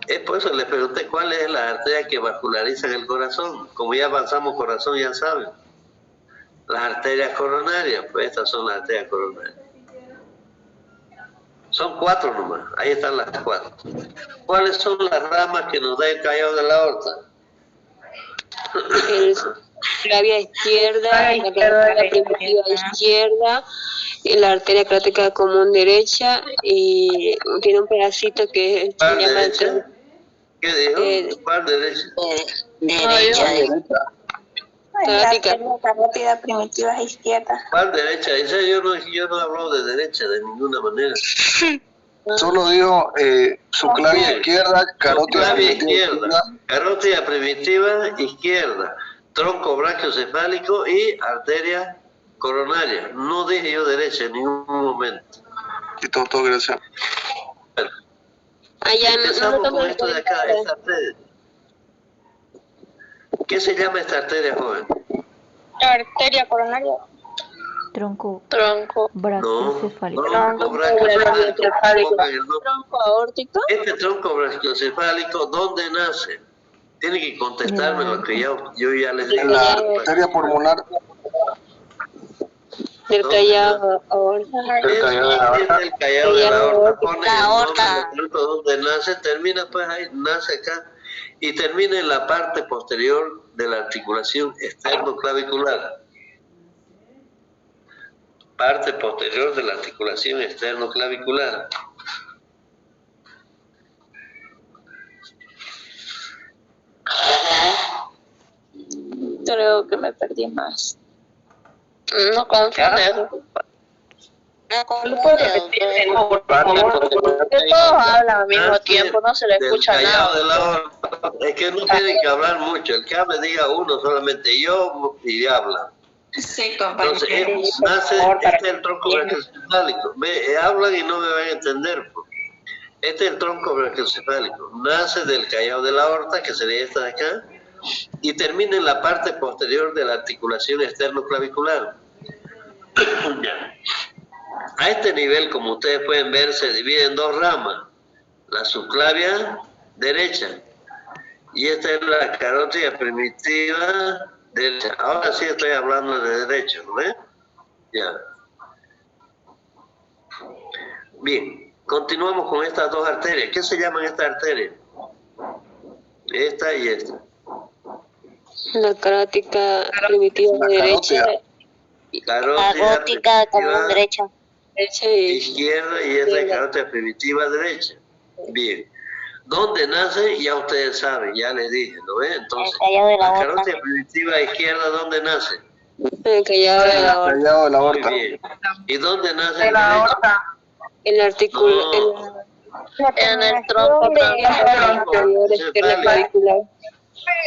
Es por eso le pregunté cuál es la arteria que vasculariza el corazón. Como ya avanzamos corazón, ya saben. Las arterias coronarias, pues estas son las arterias coronarias. Son 4 nomás, ahí están las 4. ¿Cuáles son las ramas que nos da el callado de la aorta? La vía izquierda, la carótida primitiva izquierda, y la arteria carótica común derecha, y tiene un pedacito que se llama derecha? ¿Qué dijo? ¿Cuál derecha? Derecha. La carótida primitiva izquierda. ¿Cuál derecha? Dice, yo no hablo de derecha de ninguna manera. Solo dijo subclavia izquierda, carótida primitiva izquierda. Carótida primitiva izquierda, tronco brachiocefálico y arteria coronaria. No dije yo derecha en ningún momento. Y todo, gracias. Empezamos con esto de acá, esta arteria. ¿Qué se llama esta arteria, joven? Arteria coronaria. Tronco tronco brachiocefálico. Tronco brachiocefálico. Tronco aórtico. Este tronco brachiocefálico, ¿dónde nace? Tiene que contestarme lo que yo ya les dije. En la arteria pulmonar. Del callado aórtico. El callado de la aorta. Pone el nombre donde nace, termina pues ahí, nace acá y termina en la parte posterior de la articulación externoclavicular. Parte posterior de la articulación externoclavicular. Creo que me perdí más. No confío en eso. Todos hablan al mismo tiempo, no se le escucha nada. Es que no tienen que hablar mucho. El que hable diga uno solamente, yo y habla. Sí, compañero. Entonces, nace, este es el tronco brachiocefálico. Hablan y no me van a entender. Este es el tronco brachiocefálico. Nace del callado de la aorta, que sería esta de acá, y termina en la parte posterior de la articulación externoclavicular. A este nivel, como ustedes pueden ver, se divide en 2 ramas. La subclavia derecha y esta es la carótida primitiva derecha. Ahora sí estoy hablando de derecho, ¿no ves? Ya. Bien, continuamos con estas 2 arterias. ¿Qué se llaman estas arterias? Esta y esta. La carótica primitiva derecha. Carótida común derecha. Izquierda y esta es carótida primitiva derecha. Bien. ¿Dónde nace? Ya ustedes saben, ya les dije, ¿no ven? Entonces, la carótida primitiva izquierda, ¿dóde nace? El callado de la aorta. Callado de la aorta. Muy bien. ¿Y dónde nace De la aorta. En la en el tronco brachiocefálico.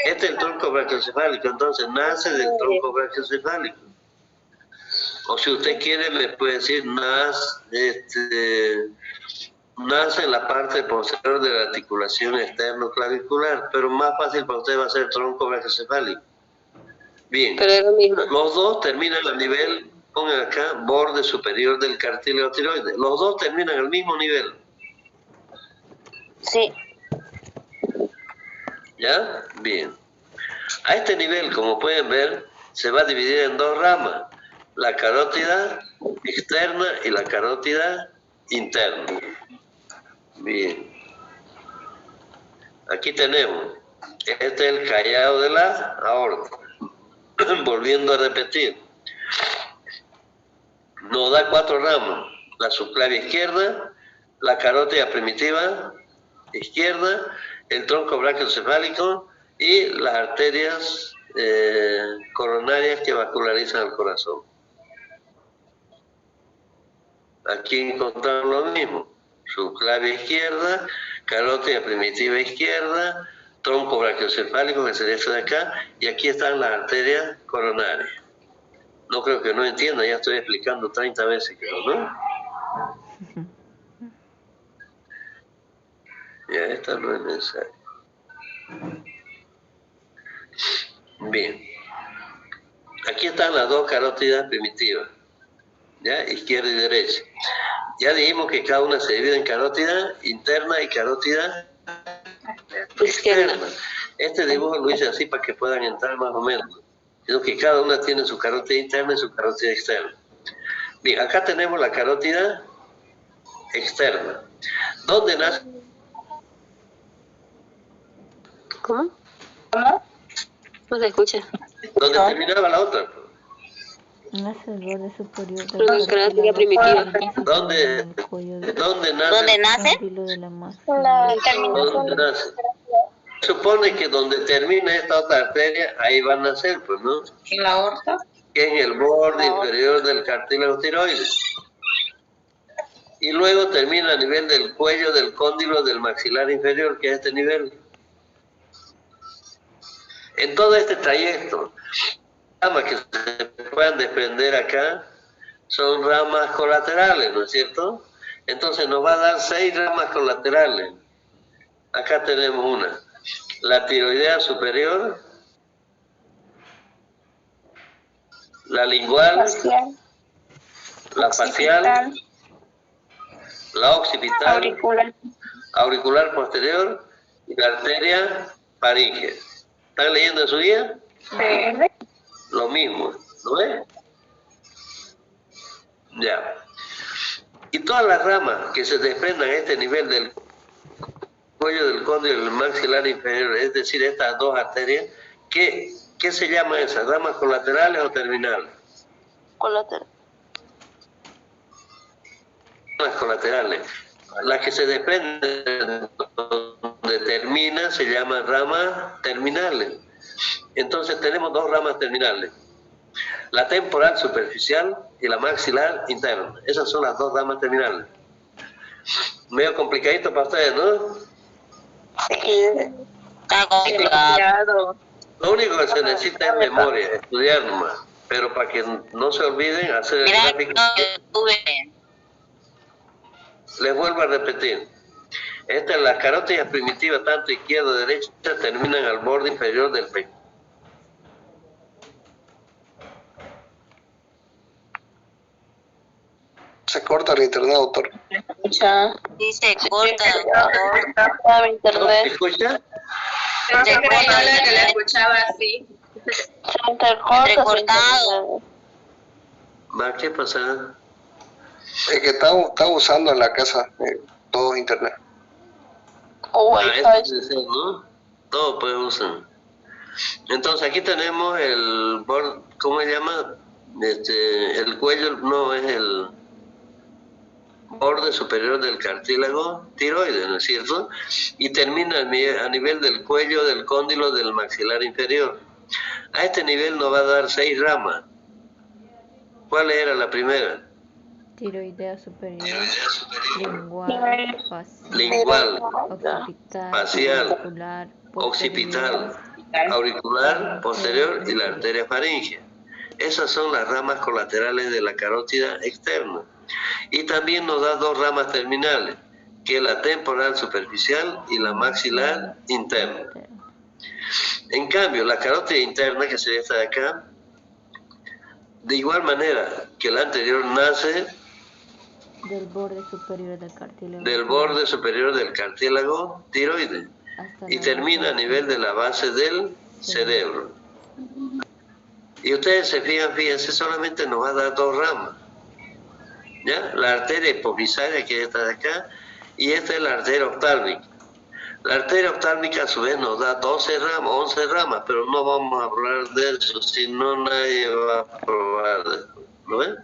Este es el tronco brachiocefálico, entonces nace del tronco brachiocefálico. O si usted quiere, me puede decir nace, nace en la parte posterior de la articulación externo-clavicular, pero más fácil para usted va a ser tronco brachiocefálico. Bien, Pero es lo mismo. los dos terminan al nivel, pongan acá, borde superior del cartílago tiroides. Los dos terminan al mismo nivel. Sí. ¿Ya? Bien. A este nivel, como pueden ver, se va a dividir en dos ramas. La carótida externa y la carótida interna. Bien. Aquí tenemos. Este es el callado de la aorta. Volviendo a repetir. Nos da 4 ramas. La subclavia izquierda, la carótida primitiva izquierda, el tronco brachiocefálico y las arterias coronarias que vascularizan el corazón. Aquí encontramos lo mismo. Subclavia izquierda, carótida primitiva izquierda, tronco brachiocefálico, que sería este de acá, y aquí están las arterias coronarias. No creo que no entienda, ya estoy explicando 30 veces, creo, ¿no? Ya, esta no es necesaria. Bien. Aquí están las dos carótidas primitivas, ¿ya? Izquierda y derecha. Ya dijimos que cada una se divide en carótida interna y carótida externa. Este dibujo lo hice así para que puedan entrar más o menos. Sino que cada una tiene su carótida interna y su carótida externa. Bien, acá tenemos la carótida externa. ¿Dónde nace? ¿Cómo? No se escucha. ¿Dónde terminaba la otra? Nace el borde superior Pero la carótida primitiva. ¿Dónde nace? ¿Dónde nace? De la masa. ¿Dónde nace? Supone que donde termina esta otra arteria, ahí va a nacer, pues, ¿no? ¿En la aorta? Que en el borde inferior del cartílago tiroides. Y luego termina a nivel del cuello del cóndilo del maxilar inferior, que es este nivel. En todo este trayecto, ramas que se puedan desprender acá son ramas colaterales, ¿no es cierto? Entonces nos va a dar 6 ramas colaterales. Acá tenemos una. La tiroidea superior, la lingual, la facial, la occipital, auricular posterior y la arteria faríngea. ¿Están leyendo en su guía? Sí. Lo mismo, ¿no ves? Ya. Y todas las ramas que se desprendan a este nivel del cuello del cóndilo y del maxilar inferior, es decir, estas dos arterias, ¿qué se llaman esas? ¿Ramas colaterales o terminales? Colateral. Ramas colaterales. Las que se desprenden donde termina se llaman ramas terminales. Entonces tenemos dos ramas terminales. La temporal superficial y la maxilar interna. Esas son las dos ramas terminales. Medio complicadito para ustedes, ¿no? Está complicado. Lo único que se necesita es memoria, estudiar nomás. Pero para que no se olviden, hacer el gráfico. Les vuelvo a repetir. Estas, las carótidas primitivas, tanto izquierda y derecha, terminan al borde inferior del pecho. Se corta el internet, doctor. Sí, se corta. ¿No se escucha? Pensé que era yo la que la escuchaba así. Entrecortado. ¿Va? ¿Qué pasa? Es que está usando en la casa todo internet. Eso es, ¿no? Todo puede usar. Entonces aquí tenemos el borde, ¿cómo se llama? El cuello, no, es el borde superior del cartílago tiroides, ¿no es cierto? Y termina a nivel del cuello del cóndilo del maxilar inferior. A este nivel nos va a dar 6 ramas. ¿Cuál era la primera? Tiroidea superior, lingual, occipital, facial, occipital, auricular posterior y la arteria faríngea. Esas son las ramas colaterales de la carótida externa. Y también nos da 2 ramas terminales, que es la temporal superficial y la maxilar interna. En cambio, la carótida interna, que sería esta de acá, de igual manera que la anterior, nace del borde superior del cartílago. Del borde superior del cartílago tiroide y termina a nivel de la base del cerebro. Y ustedes se fijan, fíjense, solamente nos va a dar 2 ramas. ¿Ya? La arteria hipofisaria, que es esta de acá, y esta es la arteria oftálmica. La arteria oftálmica a su vez nos da 12 ramas, 11 ramas, pero no vamos a hablar de eso, si no nadie va a probar de eso, ¿no ven?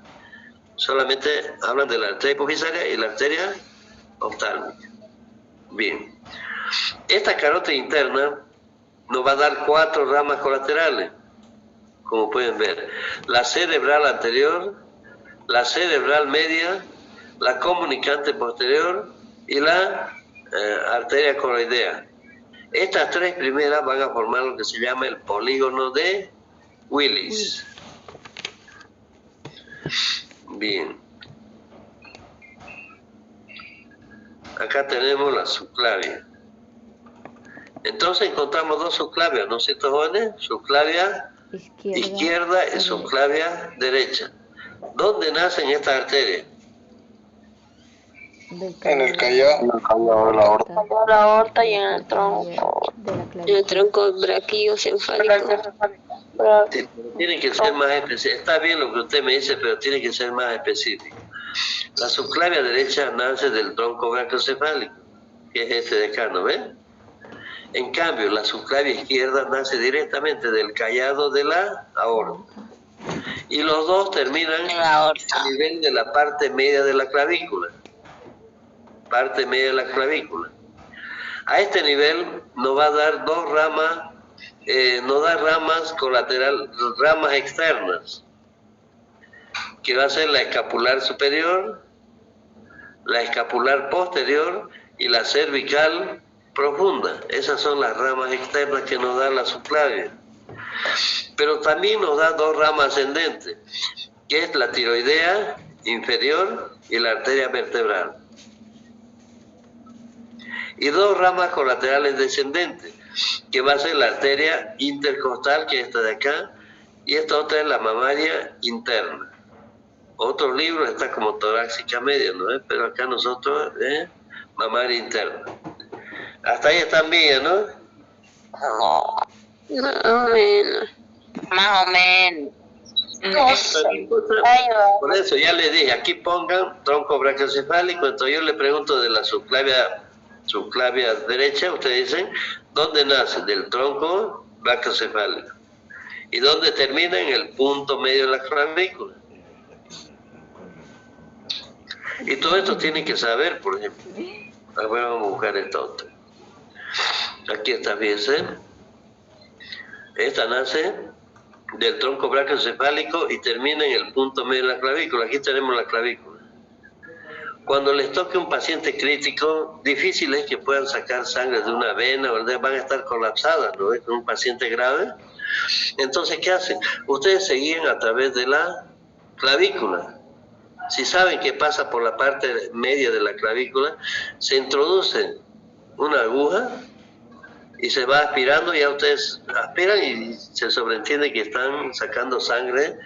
Solamente hablan de la arteria hipofisaria y la arteria oftálmica. Bien. Esta carótida interna nos va a dar 4 ramas colaterales, como pueden ver. La cerebral anterior, la cerebral media, la comunicante posterior y la arteria coroidea. Estas 3 primeras van a formar lo que se llama el polígono de Willis. Bien. Acá tenemos la subclavia. Entonces encontramos 2 subclavias, ¿no es cierto, jóvenes? Subclavia izquierda y subclavia derecha. ¿Dónde nacen estas arterias? En el callado de la aorta. En la aorta y en el tronco. En el tronco brachiocefálico. Tiene que ser más específico. Está bien lo que usted me dice, pero tiene que ser más específico. La subclavia derecha nace del tronco brachiocefálico, que es este de acá, ¿no ven? En cambio, la subclavia izquierda nace directamente del callado de la aorta. Y los 2 terminan a nivel de la parte media de la clavícula. Parte media de la clavícula. A este nivel nos va a dar 2 ramas, nos da ramas colaterales, ramas externas, que va a ser la escapular superior, la escapular posterior y la cervical profunda. Esas son las ramas externas que nos da la subclavia. Pero también nos da 2 ramas ascendentes, que es la tiroidea inferior y la arteria vertebral. Y 2 ramas colaterales descendentes, que va a ser la arteria intercostal, que es esta de acá, y esta otra es la mamaria interna. Otros libros está como torácica media, ¿no? Pero acá nosotros, mamaria interna. Hasta ahí están bien, ¿no? Más o menos. Más o menos. Por eso ya les dije, aquí pongan tronco brachiocefálico. Entonces yo le pregunto de la subclavia derecha, ustedes dicen, ¿dónde nace? Del tronco brachiocefálico. ¿Y dónde termina? En el punto medio de la clavícula. Y todo esto tienen que saber, por ejemplo. A ver, vamos a buscar esta otra. Aquí está, fíjense. Esta nace del tronco brachiocefálico y termina en el punto medio de la clavícula. Aquí tenemos la clavícula. Cuando les toque un paciente crítico, difícil es que puedan sacar sangre de una vena, o van a estar colapsadas, ¿no? Con un paciente grave. Entonces, ¿qué hacen? Ustedes se guían a través de la clavícula. Si saben que pasa por la parte media de la clavícula, se introduce una aguja y se va aspirando, y ya ustedes aspiran y se sobreentiende que están sacando sangre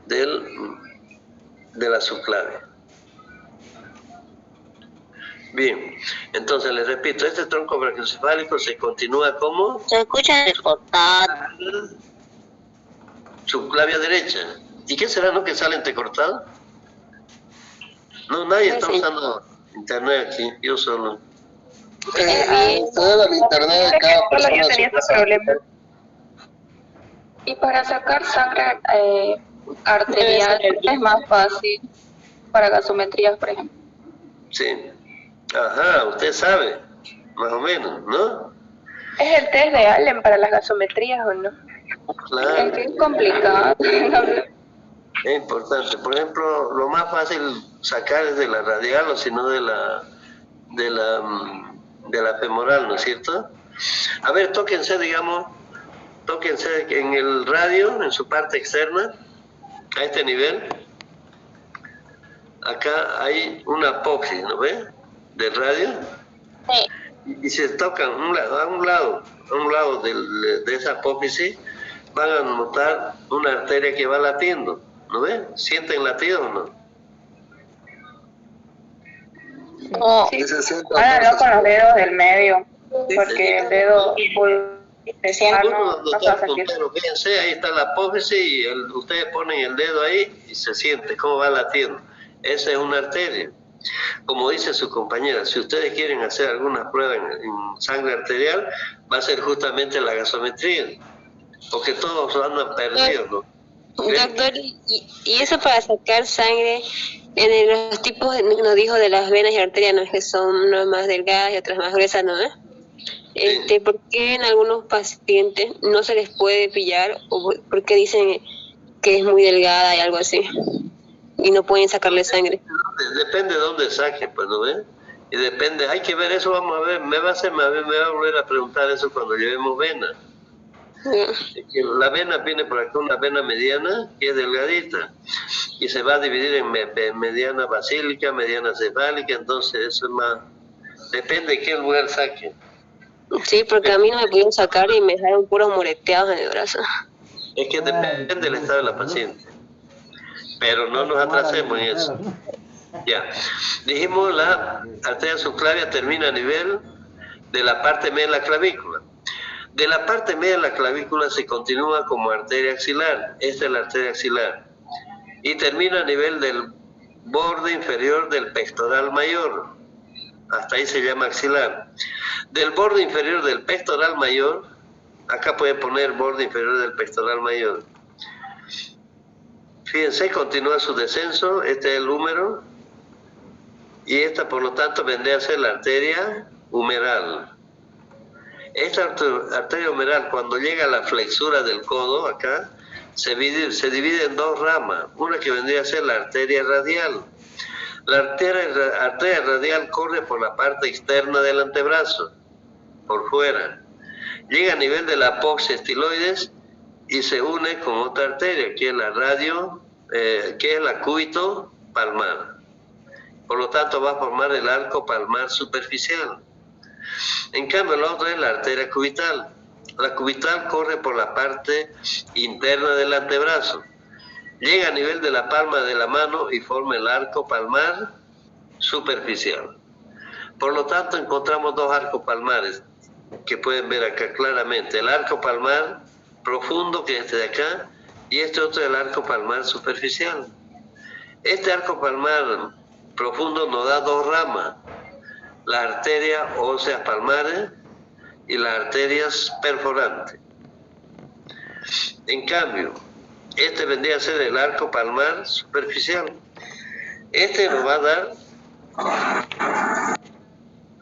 de la subclavia. Bien, entonces les repito, este tronco brachiocefálico se continúa como Se escucha descortado. subclavia derecha. ¿Y qué será, no, que sale entrecortado? No, nadie está usando internet aquí, yo solo. Se debe al internet de cada persona. Yo tenía ese problema. Y para sacar sangre arterial es más fácil para gasometrías, por ejemplo. Sí. Ajá, usted sabe, más o menos, ¿no? ¿Es el test de Allen para las gasometrías o no? Claro. Es que es complicado. Es importante. Por ejemplo, lo más fácil sacar es de la radial, o si no de la femoral, ¿no es cierto? A ver, tóquense, digamos, tóquense en el radio, en su parte externa, a este nivel. Acá hay una apoxis, ¿no ves? del radio. Sí. Y se tocan a un lado de esa apófisis, van a notar una arteria que va latiendo, ¿no ven? ¿Sienten latido o no? No, háganlo con los dedos del medio, porque el dedo se siente, no se va a sentir. Fíjense, ahí está la apófisis y ustedes ponen el dedo ahí y se siente cómo va latiendo. Esa es una arteria. Como dice su compañera, si ustedes quieren hacer alguna prueba en sangre arterial, va a ser justamente la gasometría, porque todos andan perdidos, ¿no? Doctor, y eso para sacar sangre, en los tipos, nos dijo de las venas y arterias, ¿no? Que son unas más delgadas y otras más gruesas, ¿no? ¿Por qué en algunos pacientes no se les puede pillar, o por qué dicen que es muy delgada y algo así, y no pueden sacarle sangre? Depende de dónde saquen, pues, ¿no ven? Y depende, hay que ver eso, vamos a ver, me va a volver a preguntar eso cuando llevemos vena. La vena viene por acá, una vena mediana, que es delgadita, y se va a dividir en mediana basílica, mediana cefálica, entonces eso es más, depende de qué lugar saquen. Sí, porque a mí no me pudieron sacar y me dejaron puros moreteados en el brazo. Es que depende del estado de la paciente. Pero no nos atrasemos en eso. Ya. Dijimos la arteria subclavia termina a nivel de la parte media de la clavícula. De la parte media de la clavícula se continúa como arteria axilar. Esta es la arteria axilar. Y termina a nivel del borde inferior del pectoral mayor. Hasta ahí se llama axilar. Del borde inferior del pectoral mayor, acá pueden poner borde inferior del pectoral mayor. Fíjense, continúa su descenso, este es el húmero, y esta por lo tanto vendría a ser la arteria humeral. Esta arteria humeral, cuando llega a la flexura del codo, acá, se divide en dos ramas, una que vendría a ser la arteria radial. La arteria radial corre por la parte externa del antebrazo, por fuera. Llega a nivel de la apófisis estiloides y se une con otra arteria, que es la que es la cúbito palmar. Por lo tanto, va a formar el arco palmar superficial. En cambio, la otra es la arteria cubital. La cubital corre por la parte interna del antebrazo. Llega a nivel de la palma de la mano y forma el arco palmar superficial. Por lo tanto, encontramos dos arcos palmares que pueden ver acá claramente. El arco palmar profundo, que es este de acá, y este otro es el arco palmar superficial. Este arco palmar profundo nos da dos ramas, la arteria óseas palmares y las arterias perforantes. En cambio, este vendría a ser el arco palmar superficial. Este nos va a dar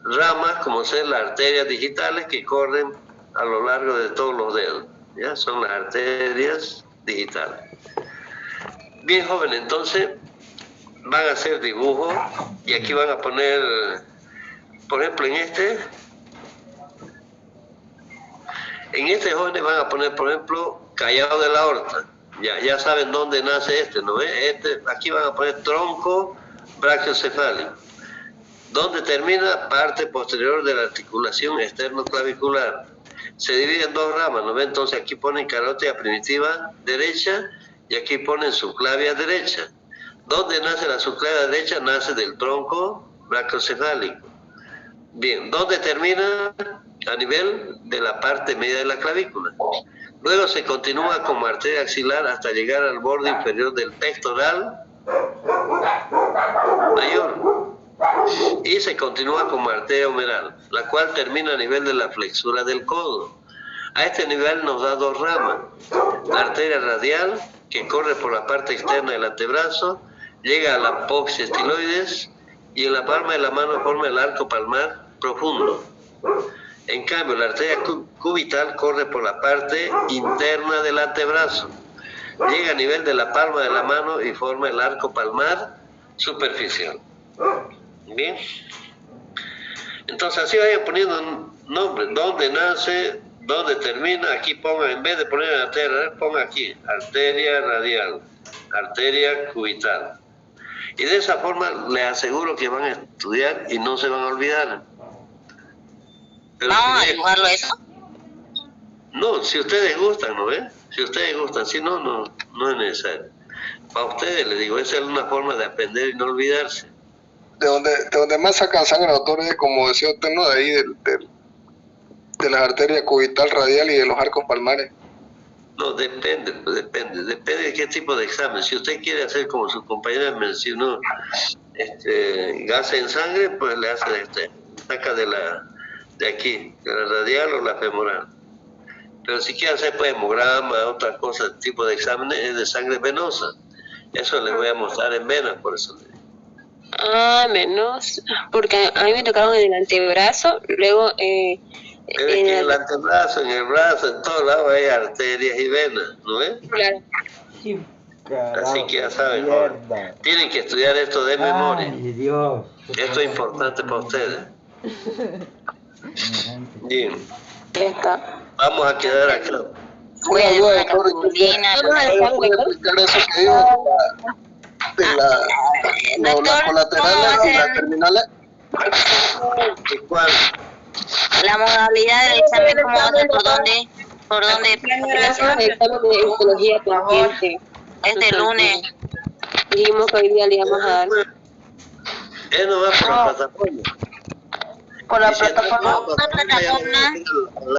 ramas como son las arterias digitales que corren a lo largo de todos los dedos. ¿Ya? Son las arterias digitales. Bien, joven, entonces van a hacer dibujos y aquí van a poner, por ejemplo, en este jóvenes van a poner, por ejemplo, callado de la aorta. Ya saben dónde nace ¿no ve? Aquí van a poner tronco brachiocefálico. Donde termina parte posterior de la articulación externo-clavicular. Se divide en dos ramas, ¿no ve? Entonces aquí ponen carótida primitiva derecha y aquí ponen subclavia derecha. ¿Dónde nace la subclavia derecha? Nace del tronco brachiocefálico. Bien, ¿dónde termina? A nivel de la parte media de la clavícula. Luego se continúa como arteria axilar hasta llegar al borde inferior del pectoral mayor. Y se continúa como arteria humeral, la cual termina a nivel de la flexura del codo. A este nivel nos da dos ramas. La arteria radial, que corre por la parte externa del antebrazo, llega a la apófisis estiloides y en la palma de la mano forma el arco palmar profundo. En cambio, la arteria cubital corre por la parte interna del antebrazo. Llega a nivel de la palma de la mano y forma el arco palmar superficial. Bien. Entonces así vayan poniendo nombres. ¿Dónde nace? ¿Dónde termina? Aquí pongan, en vez de poner arteria, pongan aquí arteria radial, arteria cubital. Y de esa forma les aseguro que van a estudiar y no se van a olvidar. Pero ¿Vamos a dibujarlo eso? No, si ustedes gustan, ¿no ven? Si ustedes gustan, si no, no es necesario. Para ustedes, les digo, esa es una forma de aprender y no olvidarse. De donde más sacan sangre, doctor, es como decía usted, ¿no? De ahí, de las arterias cubital, radial y de los arcos palmares. No, depende de qué tipo de examen. Si usted quiere hacer como su compañera mencionó, gas en sangre, pues le hace saca de aquí, de la radial o la femoral. Pero si quiere hacer pues hemograma, otra cosa, tipo de examen es de sangre venosa. Eso les voy a mostrar en venas, por eso le digo. Ah, menos, porque a mí me tocaron en el antebrazo, luego Pero es que en el antebrazo, en el brazo, en todos lados hay arterias y venas, ¿no ves? Claro. Sí, carajo, Así que ya saben, joven. Tienen que estudiar esto de memoria. Ay, Dios. Esto es importante para ustedes. Bien. Vamos a quedar acá. Voy a Una duda, una doctor, cartulina. ¿puede explicar eso que dijo de las colaterales y las terminales? ¿Y cuál? La modalidad del examen, ¿cómo va a ser? ¿Por dónde? Hacemos el examen de histología consciente. Este lunes. Dijimos que hoy día le íbamos a dar. Él no va por la plataforma. Por la Y si entra plataforma. por la plataforma,